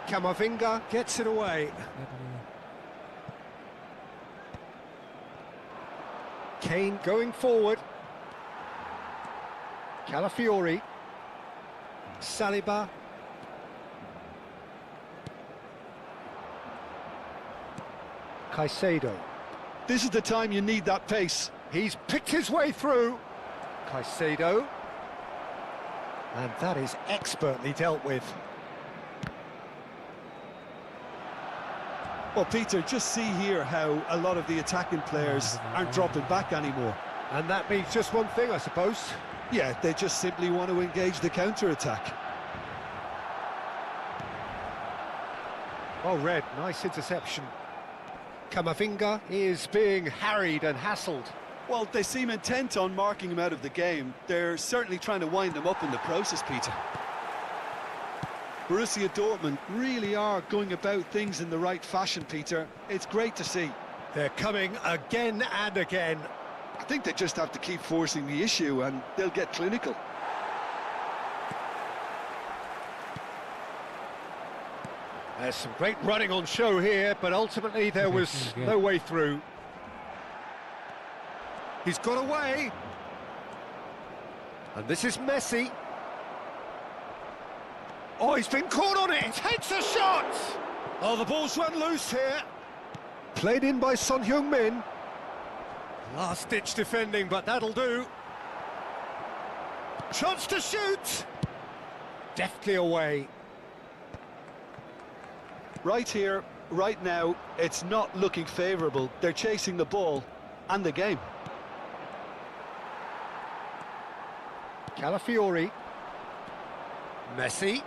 Camavinga gets it away. Kane going forward. Calafiori. Saliba. Caicedo. This is the time you need that pace. He's picked his way through. Caicedo. And that is expertly dealt with. Well, Peter, just see here how a lot of the attacking players aren't dropping back anymore. And that means just one thing, I suppose. Yeah, they just simply want to engage the counter-attack. Well read, nice interception. Camavinga is being harried and hassled. Well, they seem intent on marking him out of the game. They're certainly trying to wind him up in the process, Peter. Borussia Dortmund really are going about things in the right fashion, Peter. It's great to see. They're coming again and again. I think they just have to keep forcing the issue and they'll get clinical. There's some great running on show here, but ultimately there was no way through. He's got away. And this is Messi. Oh, he's been caught on it. Takes a shot. Oh, the ball's run loose here. Played in by Son Heung-min. Last-ditch defending, but that'll do. Chance to shoot. Deftly away. Right here, right now, it's not looking favourable. They're chasing the ball and the game. Calafiori. Messi.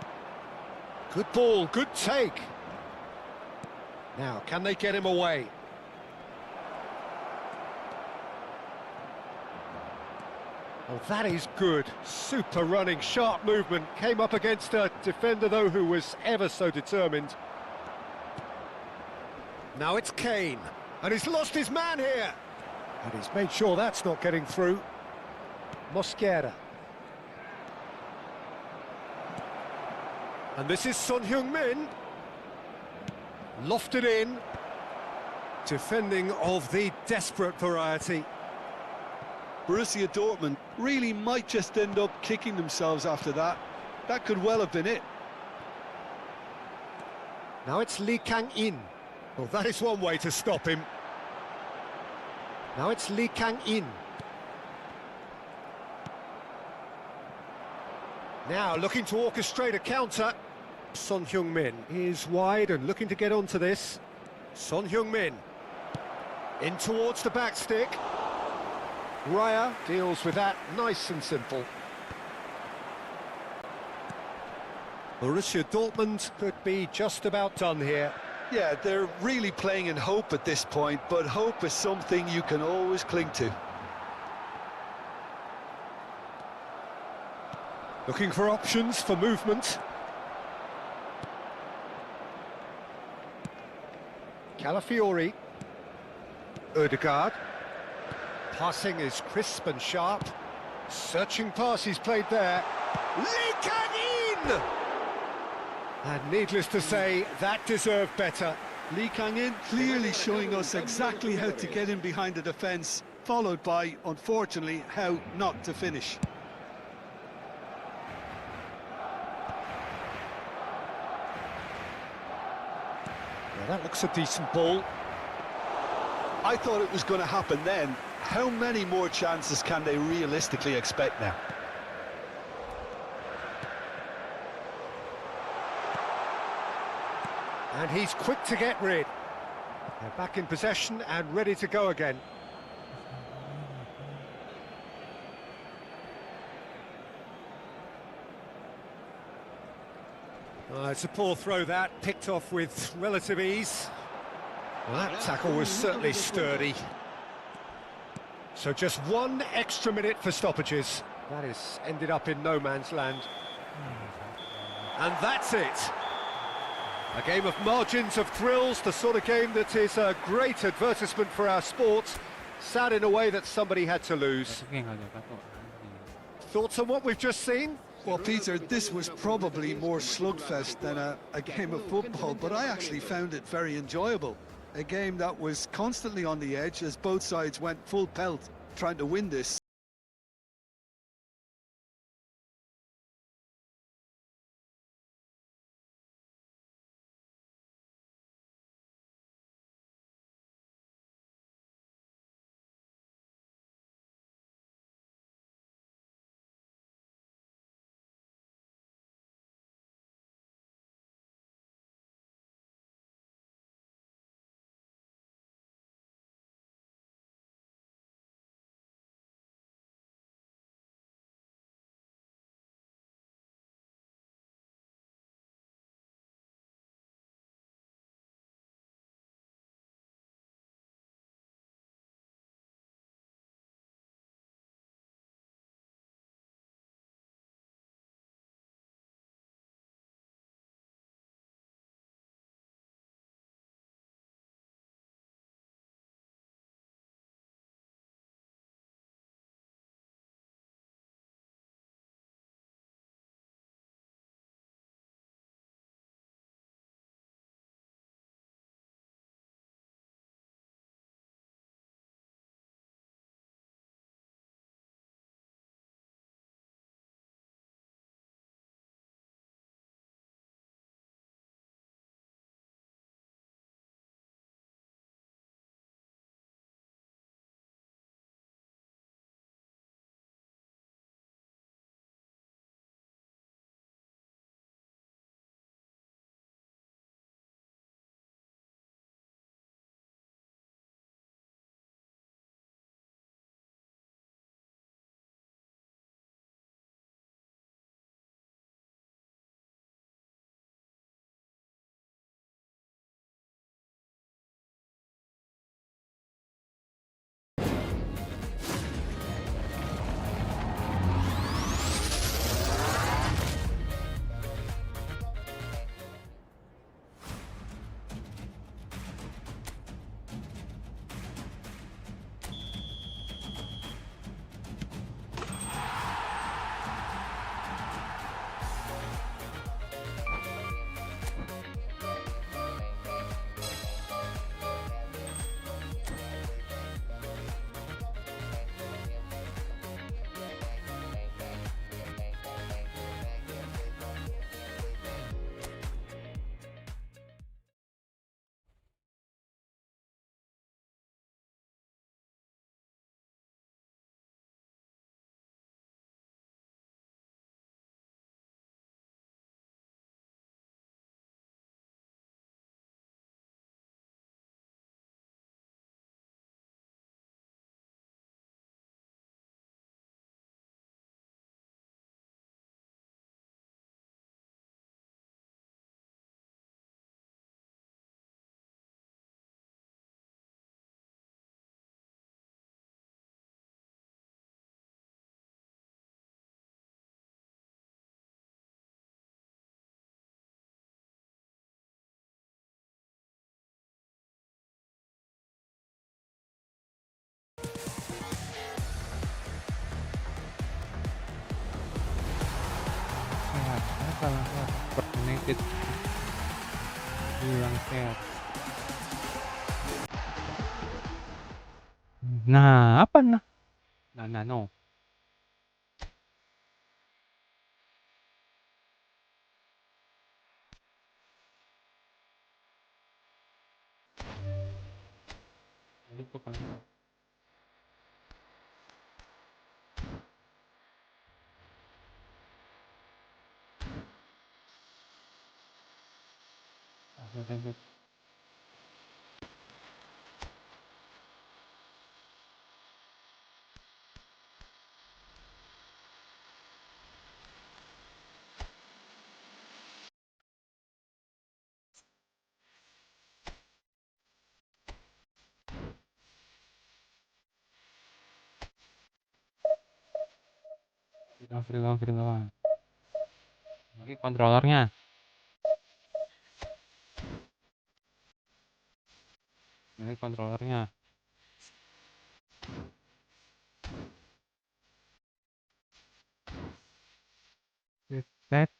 Good ball, good take. Now, can they get him away? Oh, that is good. Super running, sharp movement. Came up against a defender, though, who was ever so determined. Now it's Kane. And he's lost his man here. And he's made sure that's not getting through. Mosquera. And this is Son Heung-min. Lofted in. Defending of the desperate variety. Borussia Dortmund really might just end up kicking themselves after that. That could well have been it. Now it's Lee Kang-in. Well, that is one way to stop him. Now it's Lee Kang-in. Now looking to orchestrate a counter. Son Heung-min is wide and looking to get onto this. Son Heung-min in towards the back stick. Raya deals with that nice and simple. Borussia Dortmund could be just about done here. Yeah, they're really playing in hope at this point, but hope is something you can always cling to. Looking for options for movement. Calafiori. Ødegaard. Passing is crisp and sharp. Searching pass he's played there. Lee Kang-in! And needless to say, that deserved better. Lee Kang-in clearly showing us exactly how to get in behind the defence, followed by, unfortunately, how not to finish. Yeah, that looks a decent ball. I thought it was going to happen then. How many more chances can they realistically expect now? And he's quick to get rid. They're back in possession and ready to go again. It's a poor throw that, picked off with relative ease. Well, that tackle was certainly sturdy. So just one extra minute for stoppages. That has ended up in no man's land. And that's it. A game of margins of thrills, the sort of game that is a great advertisement for our sport. Sad in a way that somebody had to lose. Thoughts on what we've just seen? Well, Peter, this was probably more slugfest than a game of football, but I actually found it very enjoyable. A game that was constantly on the edge as both sides went full pelt trying to win this. salah. United hilang set. Nah, apa nah? Nah, no. Lupa kan. Freelance. Lagi kontrolernya. Ini kontrolernya. Tet.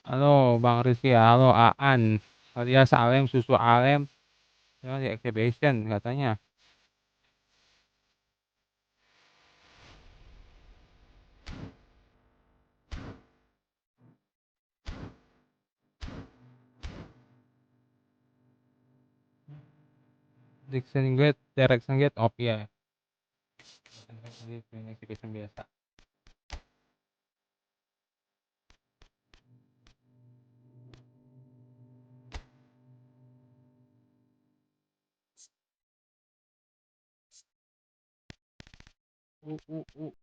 Halo Bang Rizky, halo Aan. Alias Alem, susu Alem. Ya, di exhibition katanya. Direction gate off ya. Ini exhibition biasa. Uh.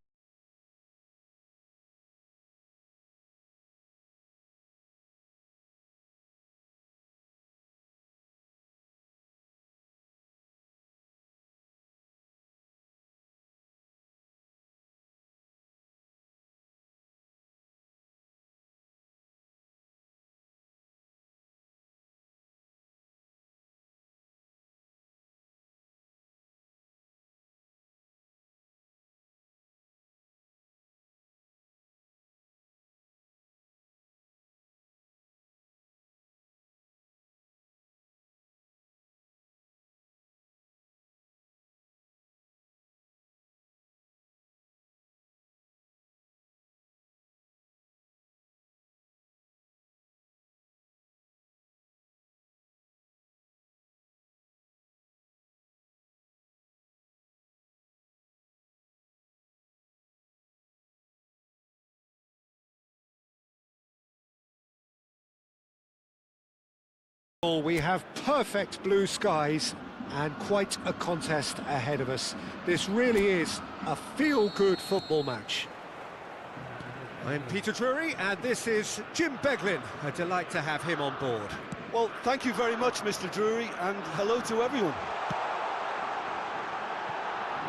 We have perfect blue skies and quite a contest ahead of us. This really is a feel-good football match. I'm Peter Drury and this is Jim Beglin. A delight to have him on board. Well, thank you very much, Mr. Drury, and hello to everyone.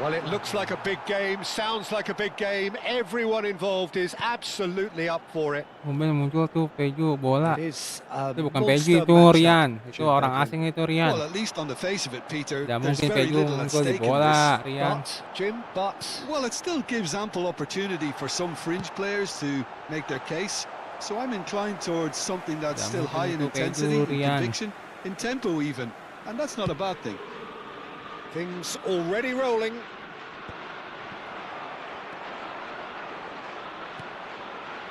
Well, it looks like a big game, sounds like a big game. Everyone involved is absolutely up for it. Kemudian muncul tuh Peju bola. It is a Itu bukan Peju, monster itu matchup, Rian. Itu Jim orang Beglin. asing itu Rian. Well, at least on the face of it, Peter, Tidak there's mungkin very Peju little at muncul di stake in bola, this. Rian. But Well, it still gives ample opportunity for some fringe players to make their case. So I'm inclined towards something that's Tidak still high mungkin in itu intensity, Peju, in Rian. conviction, in tempo even. And that's not a bad thing. things already rolling.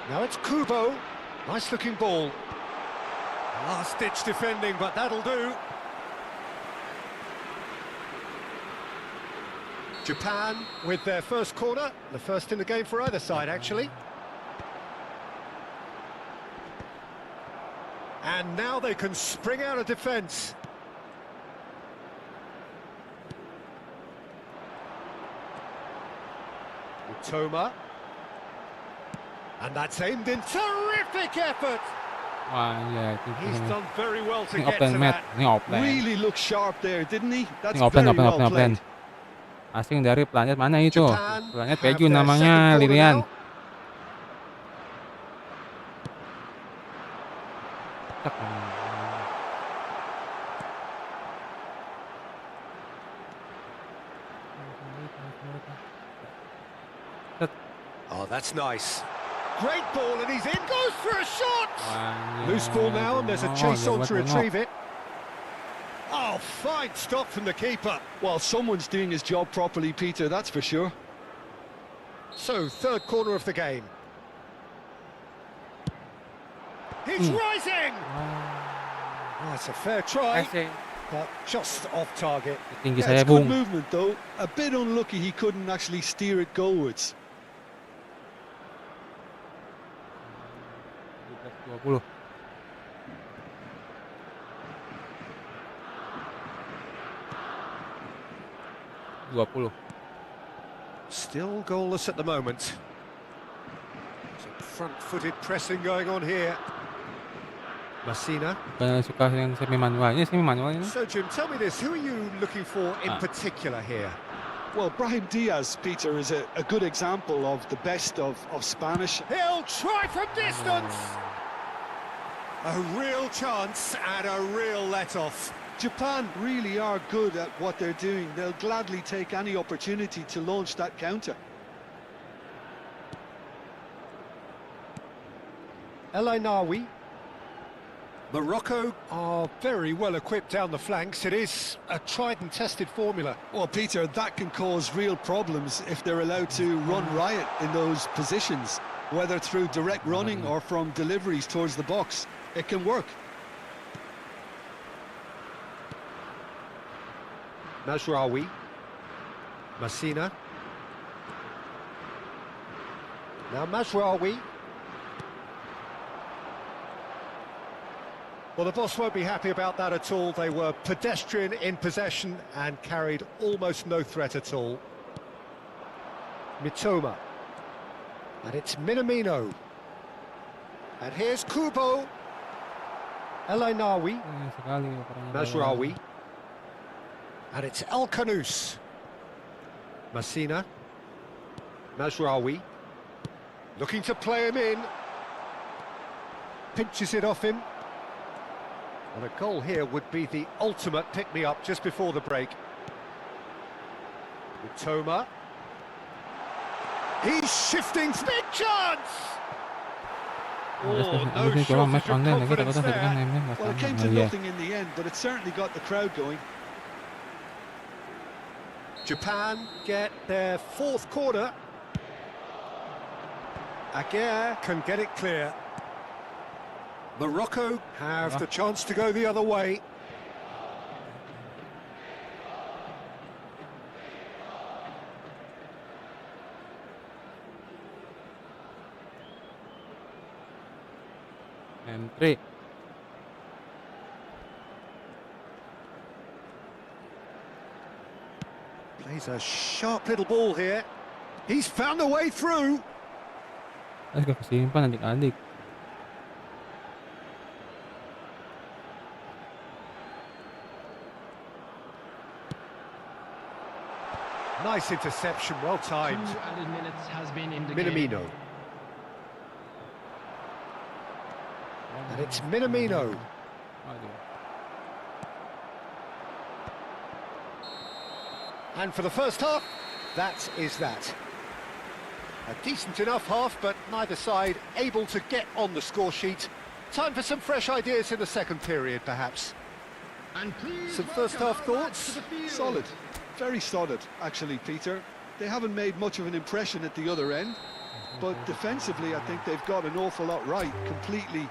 Now it's Kubo. Nice looking ball. Last-ditch defending, but that'll do. Japan with their first corner, the first in the game for either side, actually. And now they can spring out of defence. Toma. And that's aimed in. Terrific effort! ว่าเนี่ยจริง He's done very well to ๆนี่ออก get แรง to แมต that. นี่ออกแรง Really looked sharp there, didn't he? That's Ini open, very open, well open, open. played. Asing dari planet mana itu? Japan Planet have Peju their namanya, second corner Lilian. now. Cek. Oh, that's nice. Great ball, and he's in. Goes for a shot. Wah, Loose ball now, and there's a chase on to lewat retrieve it. Oh, fine stop from the keeper. Well, someone's doing his job properly, Peter, that's for sure. So, third corner of the game. He's rising. Oh, it's a fair try, Asing. but just off target. Tinggi Yeah, saya it's good bung. movement, though. A bit unlucky he couldn't actually steer it goalwards. 20. Still goalless at the moment. Some front-footed pressing going on here. Messina. Bukan suka yang semi manual. Ini semi manual ini. So, Jim, tell me this. Who are you looking for in Ah. particular here? Well, Brahim Diaz, Peter, is a good example of the best of Spanish. He'll try from distance. A real chance and a real let-off. Japan really are good at what they're doing. They'll gladly take any opportunity to launch that counter. El-Ainawi. Morocco are very well equipped down the flanks. It is a tried and tested formula. Well, Peter, that can cause real problems if they're allowed to run riot in those positions, whether through direct running or from deliveries towards the box. It can work. Mazraoui. Messina. Now Mazraoui. Well, the boss won't be happy about that at all. They were pedestrian in possession and carried almost no threat at all. Mitoma. And it's Minamino. And here's Kubo. El-Ainawi. Mazraoui. And it's El Kanous. Messina. Mazraoui. Looking to play him in. Pinches it off him. And a goal here would be the ultimate pick-me-up just before the break. Mitoma. He's shifting. Big chance! Oh, no shortage of confidence there. Well, it came to nothing in the end, but it certainly got the crowd going. Japan get their fourth corner. Aguirre can get it clear. Morocco have the chance to go the other way. And 3. Plays a sharp little ball here. He's found a way through. Ay, kakasimpan, adik-adik. Nice interception, well timed. 2 added minutes has been in the game. Minamino. And it's Minamino. Aduh. And for the first half, that is that. A decent enough half, but neither side able to get on the score sheet. Time for some fresh ideas in the second period, perhaps. And please Some first welcome half our lads thoughts? to the field. Solid. Very solid, actually, Peter. They haven't made much of an impression at the other end, but defensively, I think they've got an awful lot right, completely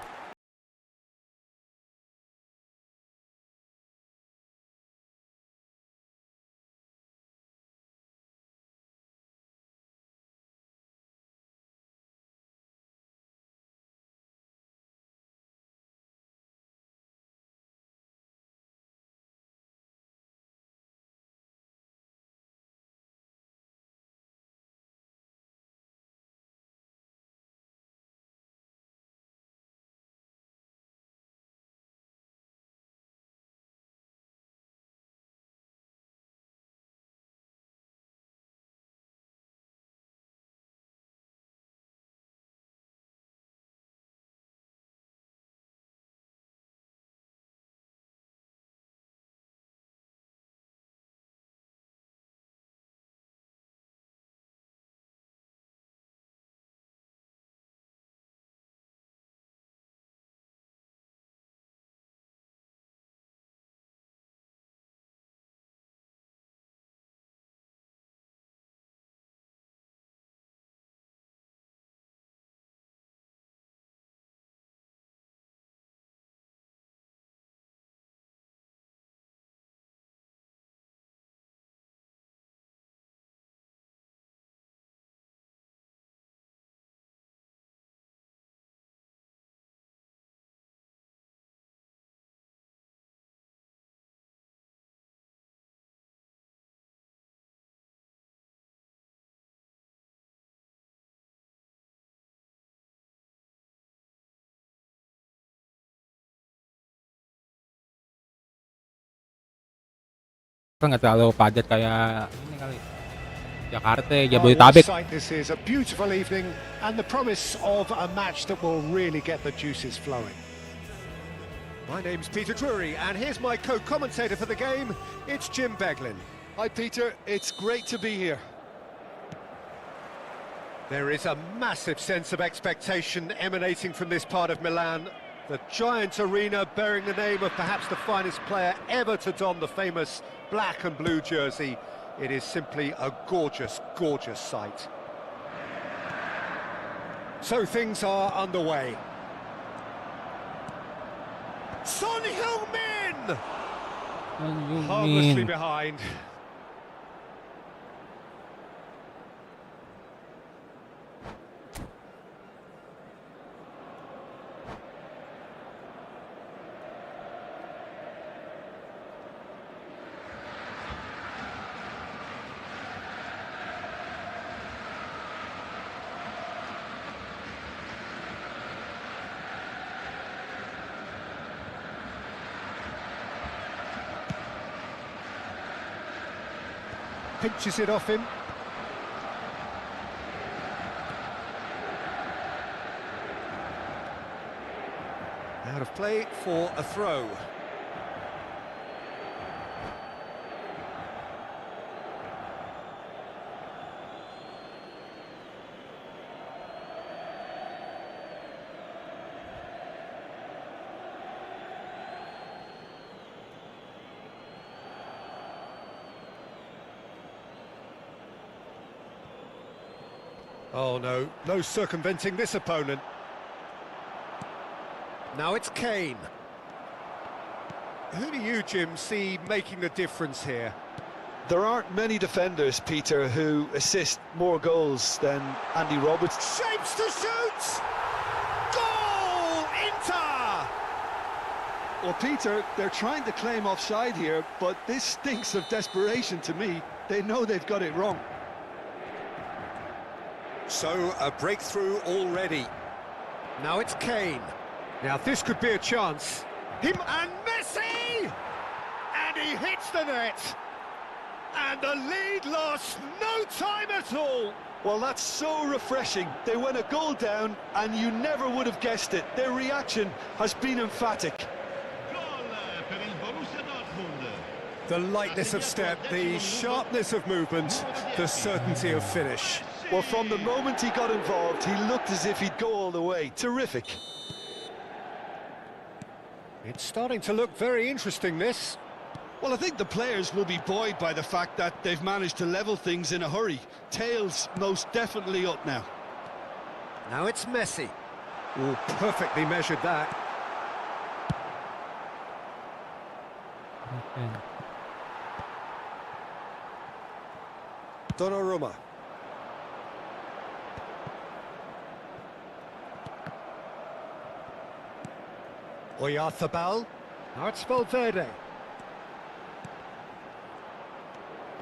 nggak terlalu padat kayak ini kali. Jakarta, Oh, what a Jabodetabek. sight this is, a beautiful evening and the promise of a match that will really get the juices flowing. My name's Peter Drury and here's my co-commentator for the game, it's Jim Beglin. Hi, Peter. It's great to be here. There is a massive sense of expectation emanating from this part of Milan. The giant arena bearing the name of perhaps the finest player ever to don the famous black and blue jersey. It is simply a gorgeous, gorgeous sight. So things are underway. Son Heung-min! Harmlessly behind. Pinches it off him. Out of play for a throw. Oh no, no circumventing this opponent. Now it's Kane. Who do you, Jim, see making the difference here? There aren't many defenders, Peter, who assist more goals than Andy Roberts. Shapes to shoot! Goal! Inter! Well, Peter, they're trying to claim offside here, but this stinks of desperation to me. They know they've got it wrong. So, a breakthrough already. Now it's Kane. Now this could be a chance. Him and Messi! And he hits the net! And the lead lost no time at all! Well, that's so refreshing. They went a goal down, and you never would have guessed it. Their reaction has been emphatic. The lightness of step, the sharpness of movement, the certainty of finish. Well, from the moment he got involved, he looked as if he'd go all the way. Terrific. It's starting to look very interesting, this. Well, I think the players will be buoyed by the fact that they've managed to level things in a hurry. Tails most definitely up now. Now it's Messi. Oh, perfectly measured that. Okay. Donnarumma. Oyarzabal. Now it's Valverde.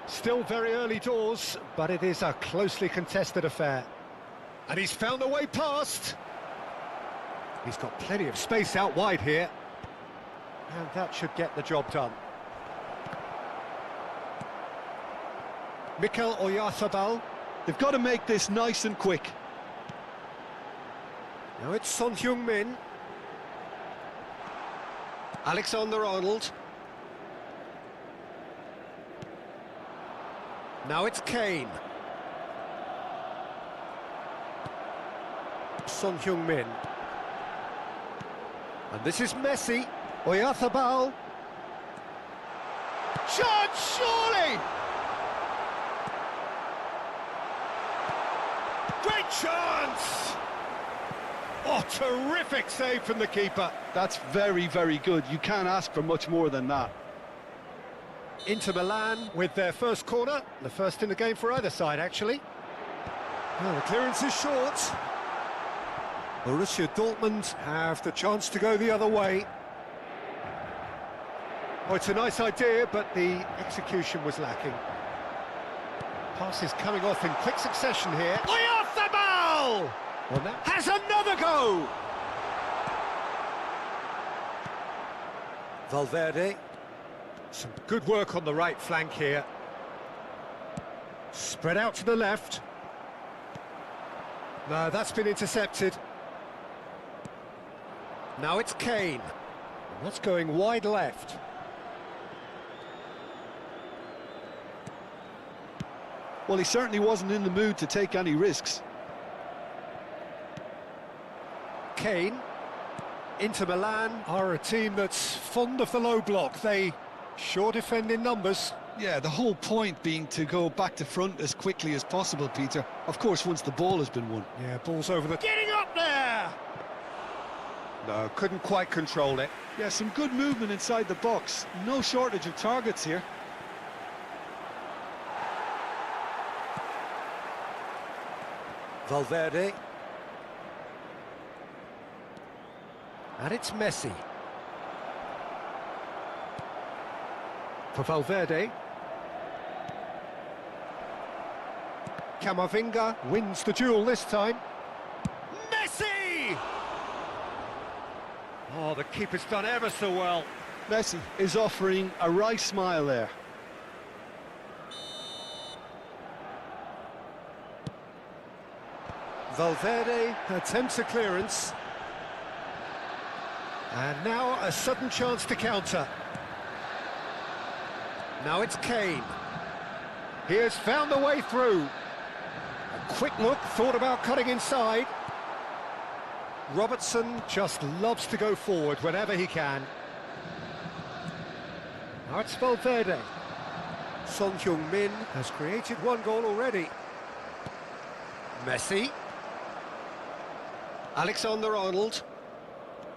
Still very early doors, but it is a closely contested affair. And he's found a way past. He's got plenty of space out wide here. And that should get the job done. Mikel Oyarzabal. They've got to make this nice and quick. Now it's Son Heung-min. Alexander-Arnold. Now it's Kane. Son Heung-min. And this is Messi. Oyarzabal. Shot, surely! Great chance! Oh, terrific save from the keeper. That's very, very good. You can't ask for much more than that. Inter Milan with their first corner, the first in the game for either side, actually. Well, the clearance is short. Borussia Dortmund have the chance to go the other way. Oh, it's a nice idea, but the execution was lacking. Passes coming off in quick succession here. Oyarzabal! Well, that has another go! Valverde. Some good work on the right flank here. Spread out to the left. No, that's been intercepted. Now it's Kane. And that's going wide left. Well, he certainly wasn't in the mood to take any risks. Kane. Inter Milan are a team that's fond of the low block. They sure defend in numbers. Yeah, the whole point being to go back to front as quickly as possible, Peter. Of course, once the ball has been won. Yeah, ball's over the... Getting up there! No, couldn't quite control it. Yeah, some good movement inside the box. No shortage of targets here. Valverde. And it's Messi. For Valverde. Camavinga wins the duel this time. Messi! Oh, the keeper's done ever so well. Messi is offering a wry smile there. Valverde attempts a clearance. And now a sudden chance to counter. Now it's Kane. He has found the way through. A quick look, thought about cutting inside. Robertson just loves to go forward whenever he can. Now it's Valverde. Son Heung-min has created one goal already. Messi. Alexander-Arnold.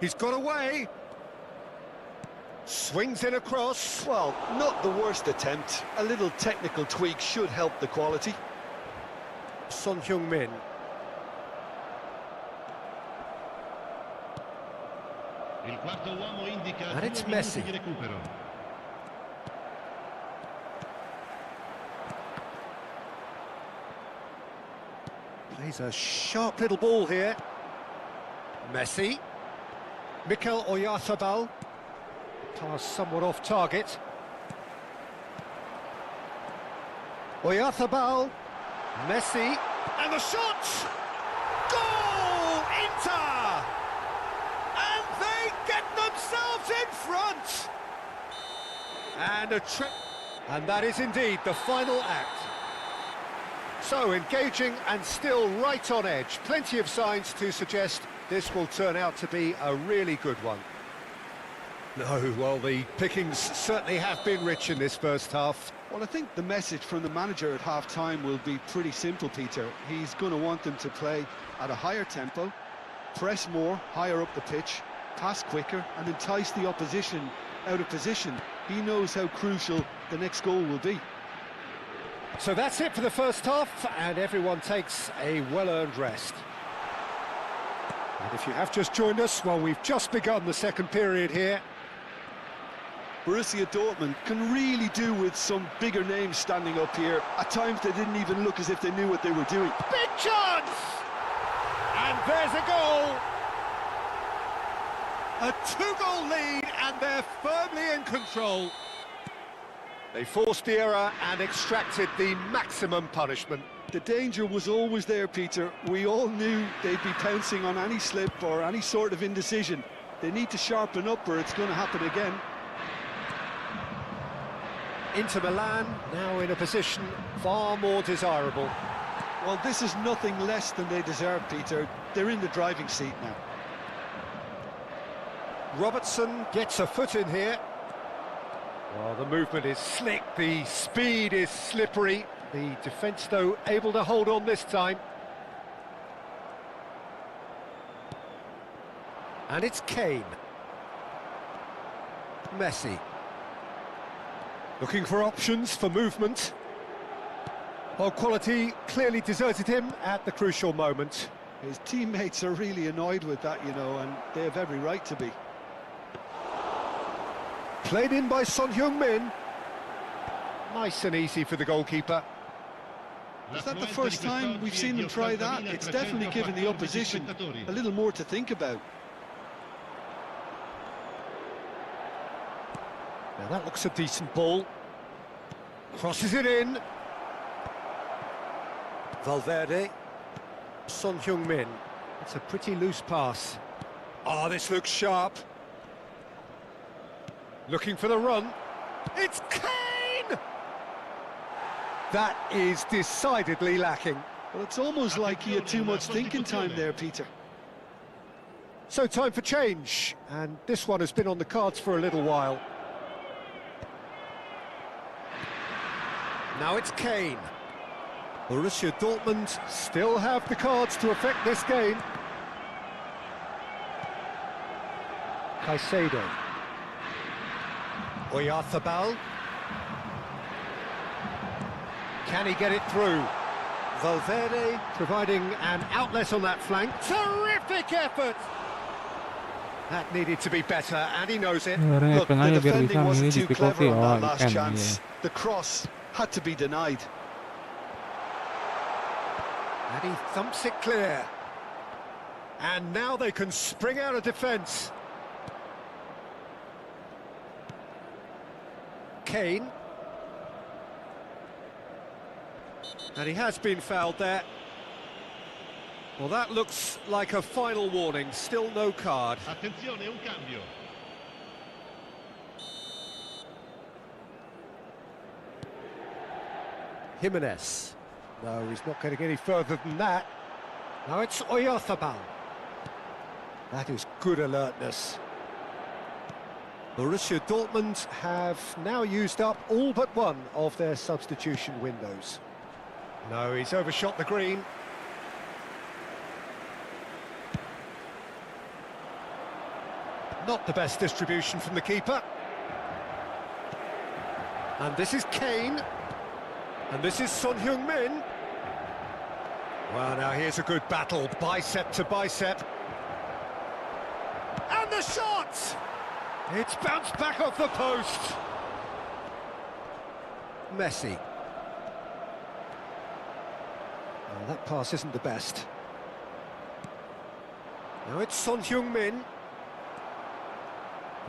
He's got away. Swings in across. Well, not the worst attempt. A little technical tweak should help the quality. Son Heung-min. And it's Messi. Plays a sharp little ball here. Messi. Mikel Oyarzabal. Pass somewhat off target. Oyarzabal. Messi. And the shot! Goal! Inter! And they get themselves in front! And that is indeed the final act. So engaging and still right on edge. Plenty of signs to suggest this will turn out to be a really good one. No, well, the pickings certainly have been rich in this first half. Well, I think the message from the manager at half-time will be pretty simple, Peter. He's going to want them to play at a higher tempo, press more, higher up the pitch, pass quicker, and entice the opposition out of position. He knows how crucial the next goal will be. So that's it for the first half, and everyone takes a well-earned rest. And if you have just joined us, well, we've just begun the second period here. Borussia Dortmund can really do with some bigger names standing up here. At times they didn't even look as if they knew what they were doing. Big chance! And there's a goal! A two-goal lead, and they're firmly in control. They forced the error and extracted the maximum punishment. The danger was always there, Peter. We all knew they'd be pouncing on any slip or any sort of indecision. They need to sharpen up or it's going to happen again. Inter Milan now in a position far more desirable. Well, this is nothing less than they deserve, Peter. They're in the driving seat now. Robertson gets a foot in here. Well, the movement is slick, the speed is slippery. The defence, though, able to hold on this time. And it's Kane. Messi. Looking for options for movement. Well, quality clearly deserted him at the crucial moment. His teammates are really annoyed with that, you know, and they have every right to be. Played in by Son Heung-min. Nice and easy for the goalkeeper. Is that the first time we've seen them try that? It's definitely given the opposition a little more to think about. Now that looks a decent ball. Crosses it in. Valverde. Son Heung-min. It's a pretty loose pass. Oh, this looks sharp. Looking for the run. It's Kane! That is decidedly lacking. Well, it's almost like he had too much thinking time there, Peter. So time for change, and this one has been on the cards for a little while. Now it's Kane. Borussia Dortmund still have the cards to affect this game. Caicedo. Oyarzabal. Can he get it through? Valverde providing an outlet on that flank. Terrific effort! That needed to be better, and he knows it. Look, the Penalnya biar bisa defending milih wasn't too difficulty. clever on Oh, that last ikan, chance. iya. The cross had to be denied. And he thumps it clear. And now they can spring out of defence. Kane. And he has been fouled there. Well, that looks like a final warning. Still no card. Attenzione, un cambio. Jimenez. No, he's not getting any further than that. Now it's Oyarzabal. That is good alertness. Borussia Dortmund have now used up all but one of their substitution windows. No, he's overshot the green. Not the best distribution from the keeper. And this is Kane. And this is Son Heung-min. Well, now here's a good battle, bicep to bicep. And the shot! It's bounced back off the post. Messi. Well, that pass isn't the best. Now it's Son Heung-min.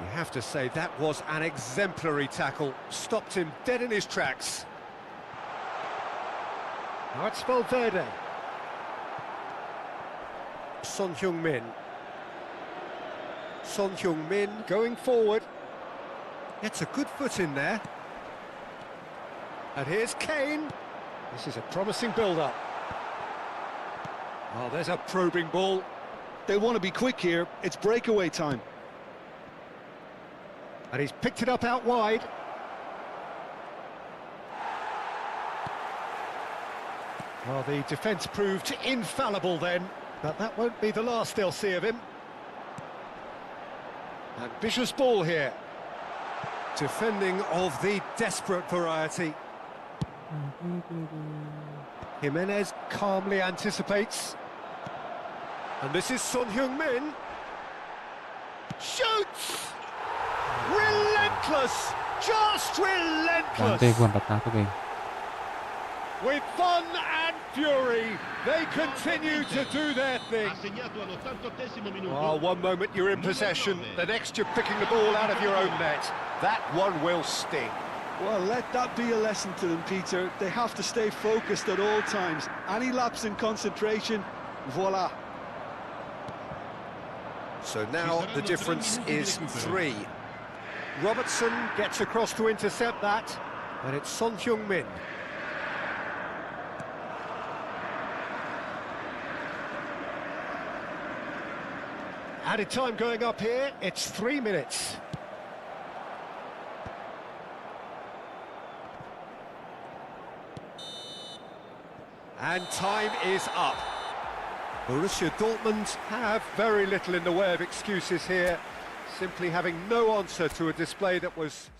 You have to say that was an exemplary tackle. Stopped him dead in his tracks. Now it's Valverde. Son Heung-min. Son Heung-min going forward. Gets a good foot in there. And here's Kane. This is a promising build-up. Oh, there's a probing ball. They want to be quick here. It's breakaway time. And he's picked it up out wide. Well, the defence proved infallible then, but that won't be the last they'll see of him. Ambitious ball here. Defending of the desperate variety. Jimenez calmly anticipates. And this is Son Heung-min. Shoots! Relentless! Just relentless! Bantai gua 4 With fun and fury, they continue to do their thing. Ha segnato all'88esimo minuto. Oh, one moment you're in possession, the next you're picking the ball out of your own net. That one will sting. Well, let that be a lesson to them, Peter. They have to stay focused at all times. Any lapse in concentration, voila. So now the difference is 3. Robertson gets across to intercept that, and it's Son Heung-min. Added time going up here, it's 3 minutes. And time is up. Borussia Dortmund have very little in the way of excuses here, simply having no answer to a display that was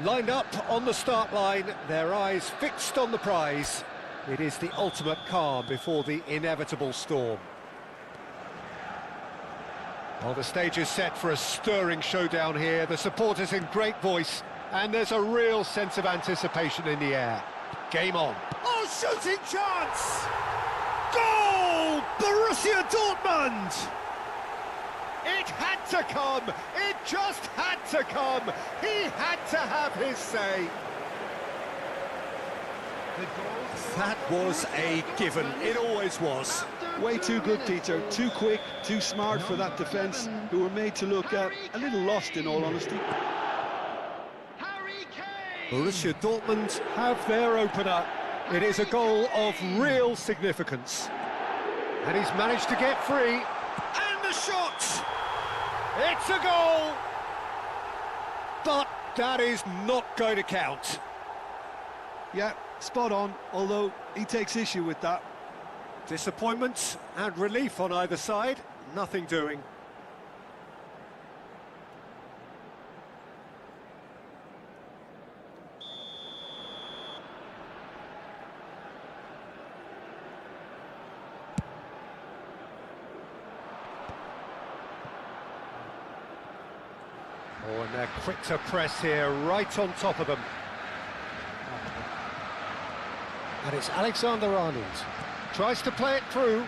Lined up on the start line, their eyes fixed on the prize. It is the ultimate calm before the inevitable storm. Well, the stage is set for a stirring showdown here. The supporters in great voice, and there's a real sense of anticipation in the air. Game on. Oh, shooting chance! Goal! Borussia Dortmund! It had to come! It just had to come! He had to have his say! That was a given. It always was. Way too good, Peter. Too quick, too smart for that defence, who were made to look a little lost, in all honesty. Borussia Dortmund have their opener. It is a goal of real significance. And he's managed to get free. And the shot! It's a goal! But that is not going to count. Yeah, spot on, although he takes issue with that. Disappointment and relief on either side. Nothing doing. Oh, and they're quick to press here, right on top of them. And it's Alexander-Arnold. Tries to play it through.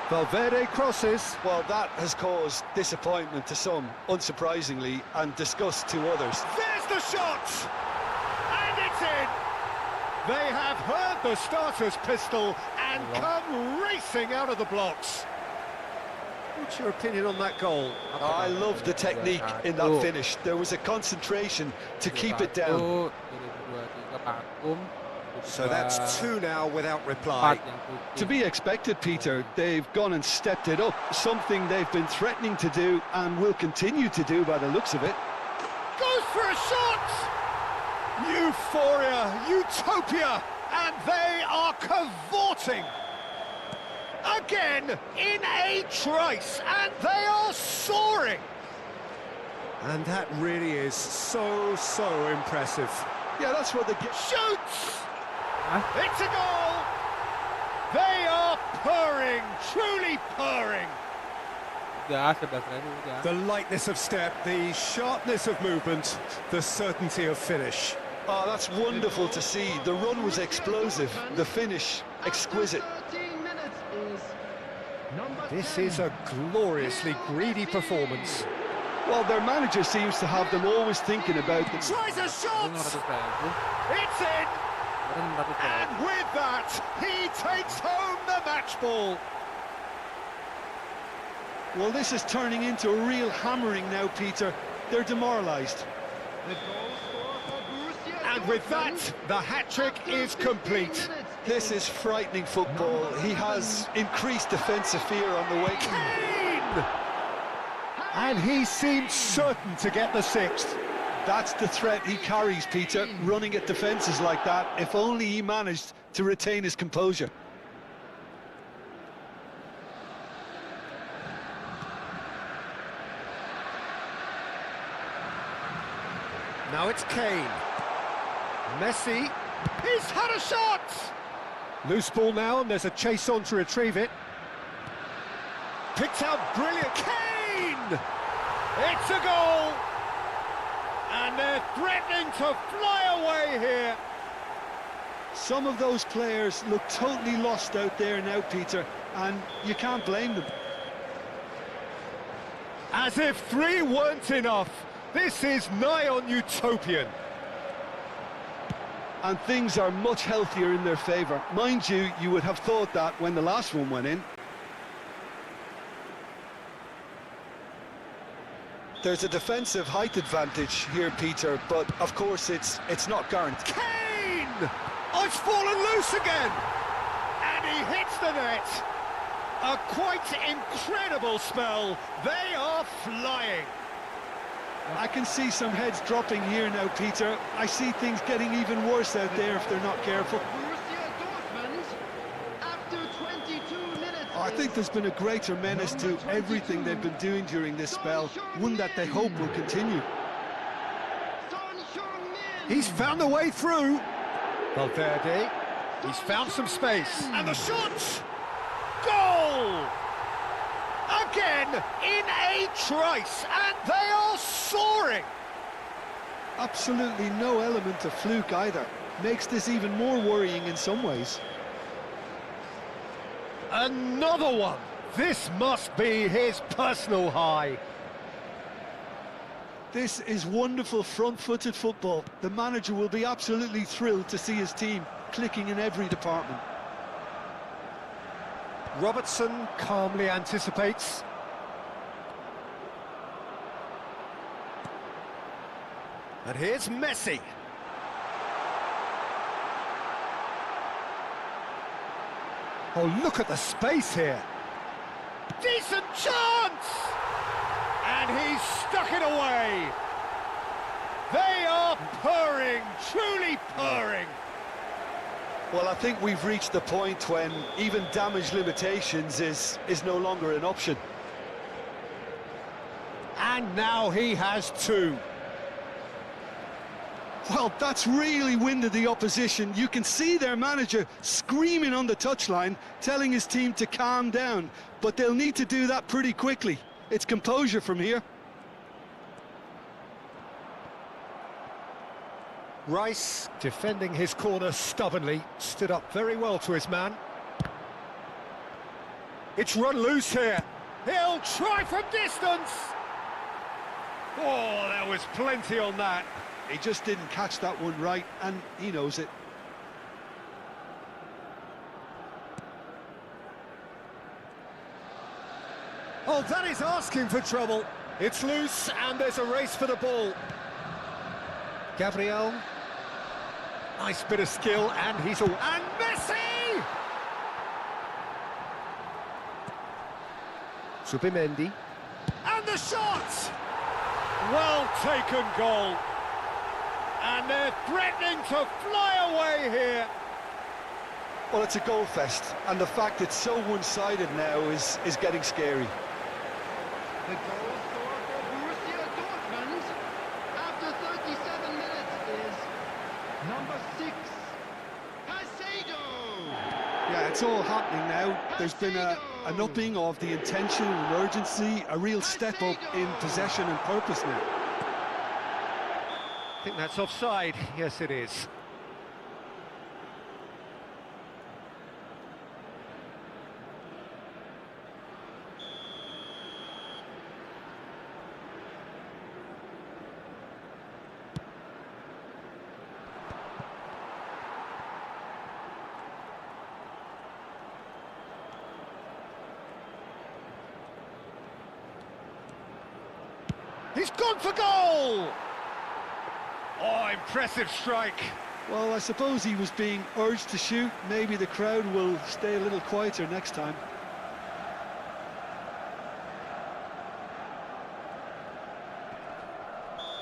Valverde crosses. Well, that has caused disappointment to some, unsurprisingly, and disgust to others. There's the shot! And it's in! They have heard the starter's pistol and come racing out of the blocks. What's your opinion on that goal? I love the technique in that finish. There was a concentration to keep it down. So that's two now without reply. To be expected, Peter. They've gone and stepped it up, something they've been threatening to do and will continue to do by the looks of it. Goes for a shot! Euphoria, utopia, and they are cavorting. Again, in a trice, and they are soaring. And that really is so impressive. Yeah, that's what they get. Shoots! It's a goal! They are purring, truly purring. The lightness of step, the sharpness of movement, the certainty of finish. Oh, that's wonderful to see. The run was explosive, the finish exquisite. This is a gloriously greedy performance. Well, their manager seems to have them always thinking about them. Tries a shot! It's in! And with that, he takes home the match ball. Well, this is turning into a real hammering now, Peter. They're demoralised. And with that, the hat-trick is complete. This is frightening football. He has increased defensive fear on the way. Kane! And he seemed certain to get the sixth. That's the threat he carries, Peter, running at defences like that, if only he managed to retain his composure. Now it's Kane. Messi. He's had a shot! Loose ball now, and there's a chase on to retrieve it. Picked out brilliant. Kane! It's a goal! And they're threatening to fly away here. Some of those players look totally lost out there now, Peter, and you can't blame them. As if three weren't enough, this is nigh on utopian. And things are much healthier in their favour. Mind you, you would have thought that when the last one went in. There's a defensive height advantage here, Peter, but of course it's not guaranteed. Kane! Oh, it's fallen loose again! And he hits the net. A quite incredible spell. They are flying. I can see some heads dropping here now, Peter. I see things getting even worse out there if they're not careful. I think there's been a greater menace to everything they've been doing during this spell, one that they hope will continue. He's found a way through. Valverde, he's found some space. And the shot! Goal! Again, in a trice, and they are soaring! Absolutely no element of fluke either. Makes this even more worrying in some ways. Another one! This must be his personal high. This is wonderful front-footed football. The manager will be absolutely thrilled to see his team clicking in every department. Robertson calmly anticipates. And here's Messi. Oh, look at the space here. Decent chance! And he's stuck it away. They are purring, truly purring. Well, I think we've reached the point when even damage limitations is no longer an option. And now he has two. Well, that's really winded the opposition. You can see their manager screaming on the touchline, telling his team to calm down. But they'll need to do that pretty quickly. It's composure from here. Rice, defending his corner stubbornly, stood up very well to his man. It's run loose here. He'll try from distance. Oh, there was plenty on that. He just didn't catch that one right, and he knows it. Oh, that is asking for trouble. It's loose, and there's a race for the ball. Gabriel. Nice bit of skill, and he's all... And Messi! Subimendi. And the shot! Well taken goal. And they're threatening to fly away here. Well, it's a goal fest, and the fact it's so one-sided now is getting scary. The goal scorer for Borussia Dortmund after 37 minutes is number 6, Caicedo. Yeah, it's all happening now. There's been an upping of the intention and urgency, a real step up in possession and purpose now. I think that's offside. Yes, it is. He's gone for goal! Oh, impressive strike. Well, I suppose he was being urged to shoot. Maybe the crowd will stay a little quieter next time.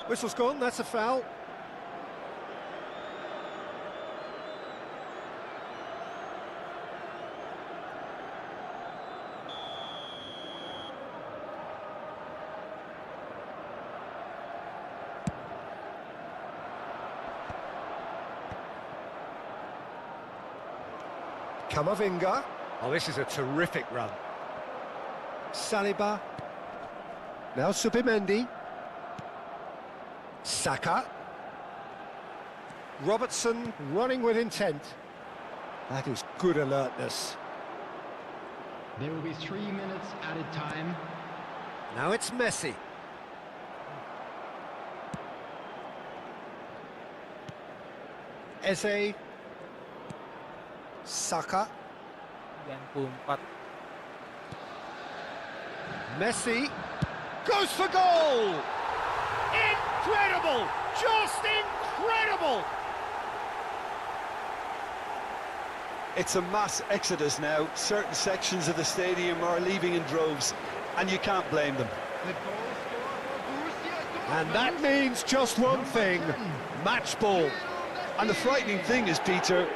Whistle's gone, that's a foul. Camavinga. Oh, this is a terrific run. Saliba. Now Subimendi. Saka. Robertson running with intent. That is good alertness. There will be 3 minutes added time. Now it's Messi. Eze. Saka. 94. Messi goes for goal! Incredible! Just incredible! It's a mass exodus now. Certain sections of the stadium are leaving in droves, and you can't blame them. The goal scorer for Borussia Dortmund. And that means just one thing, match ball. And the frightening thing is, Peter,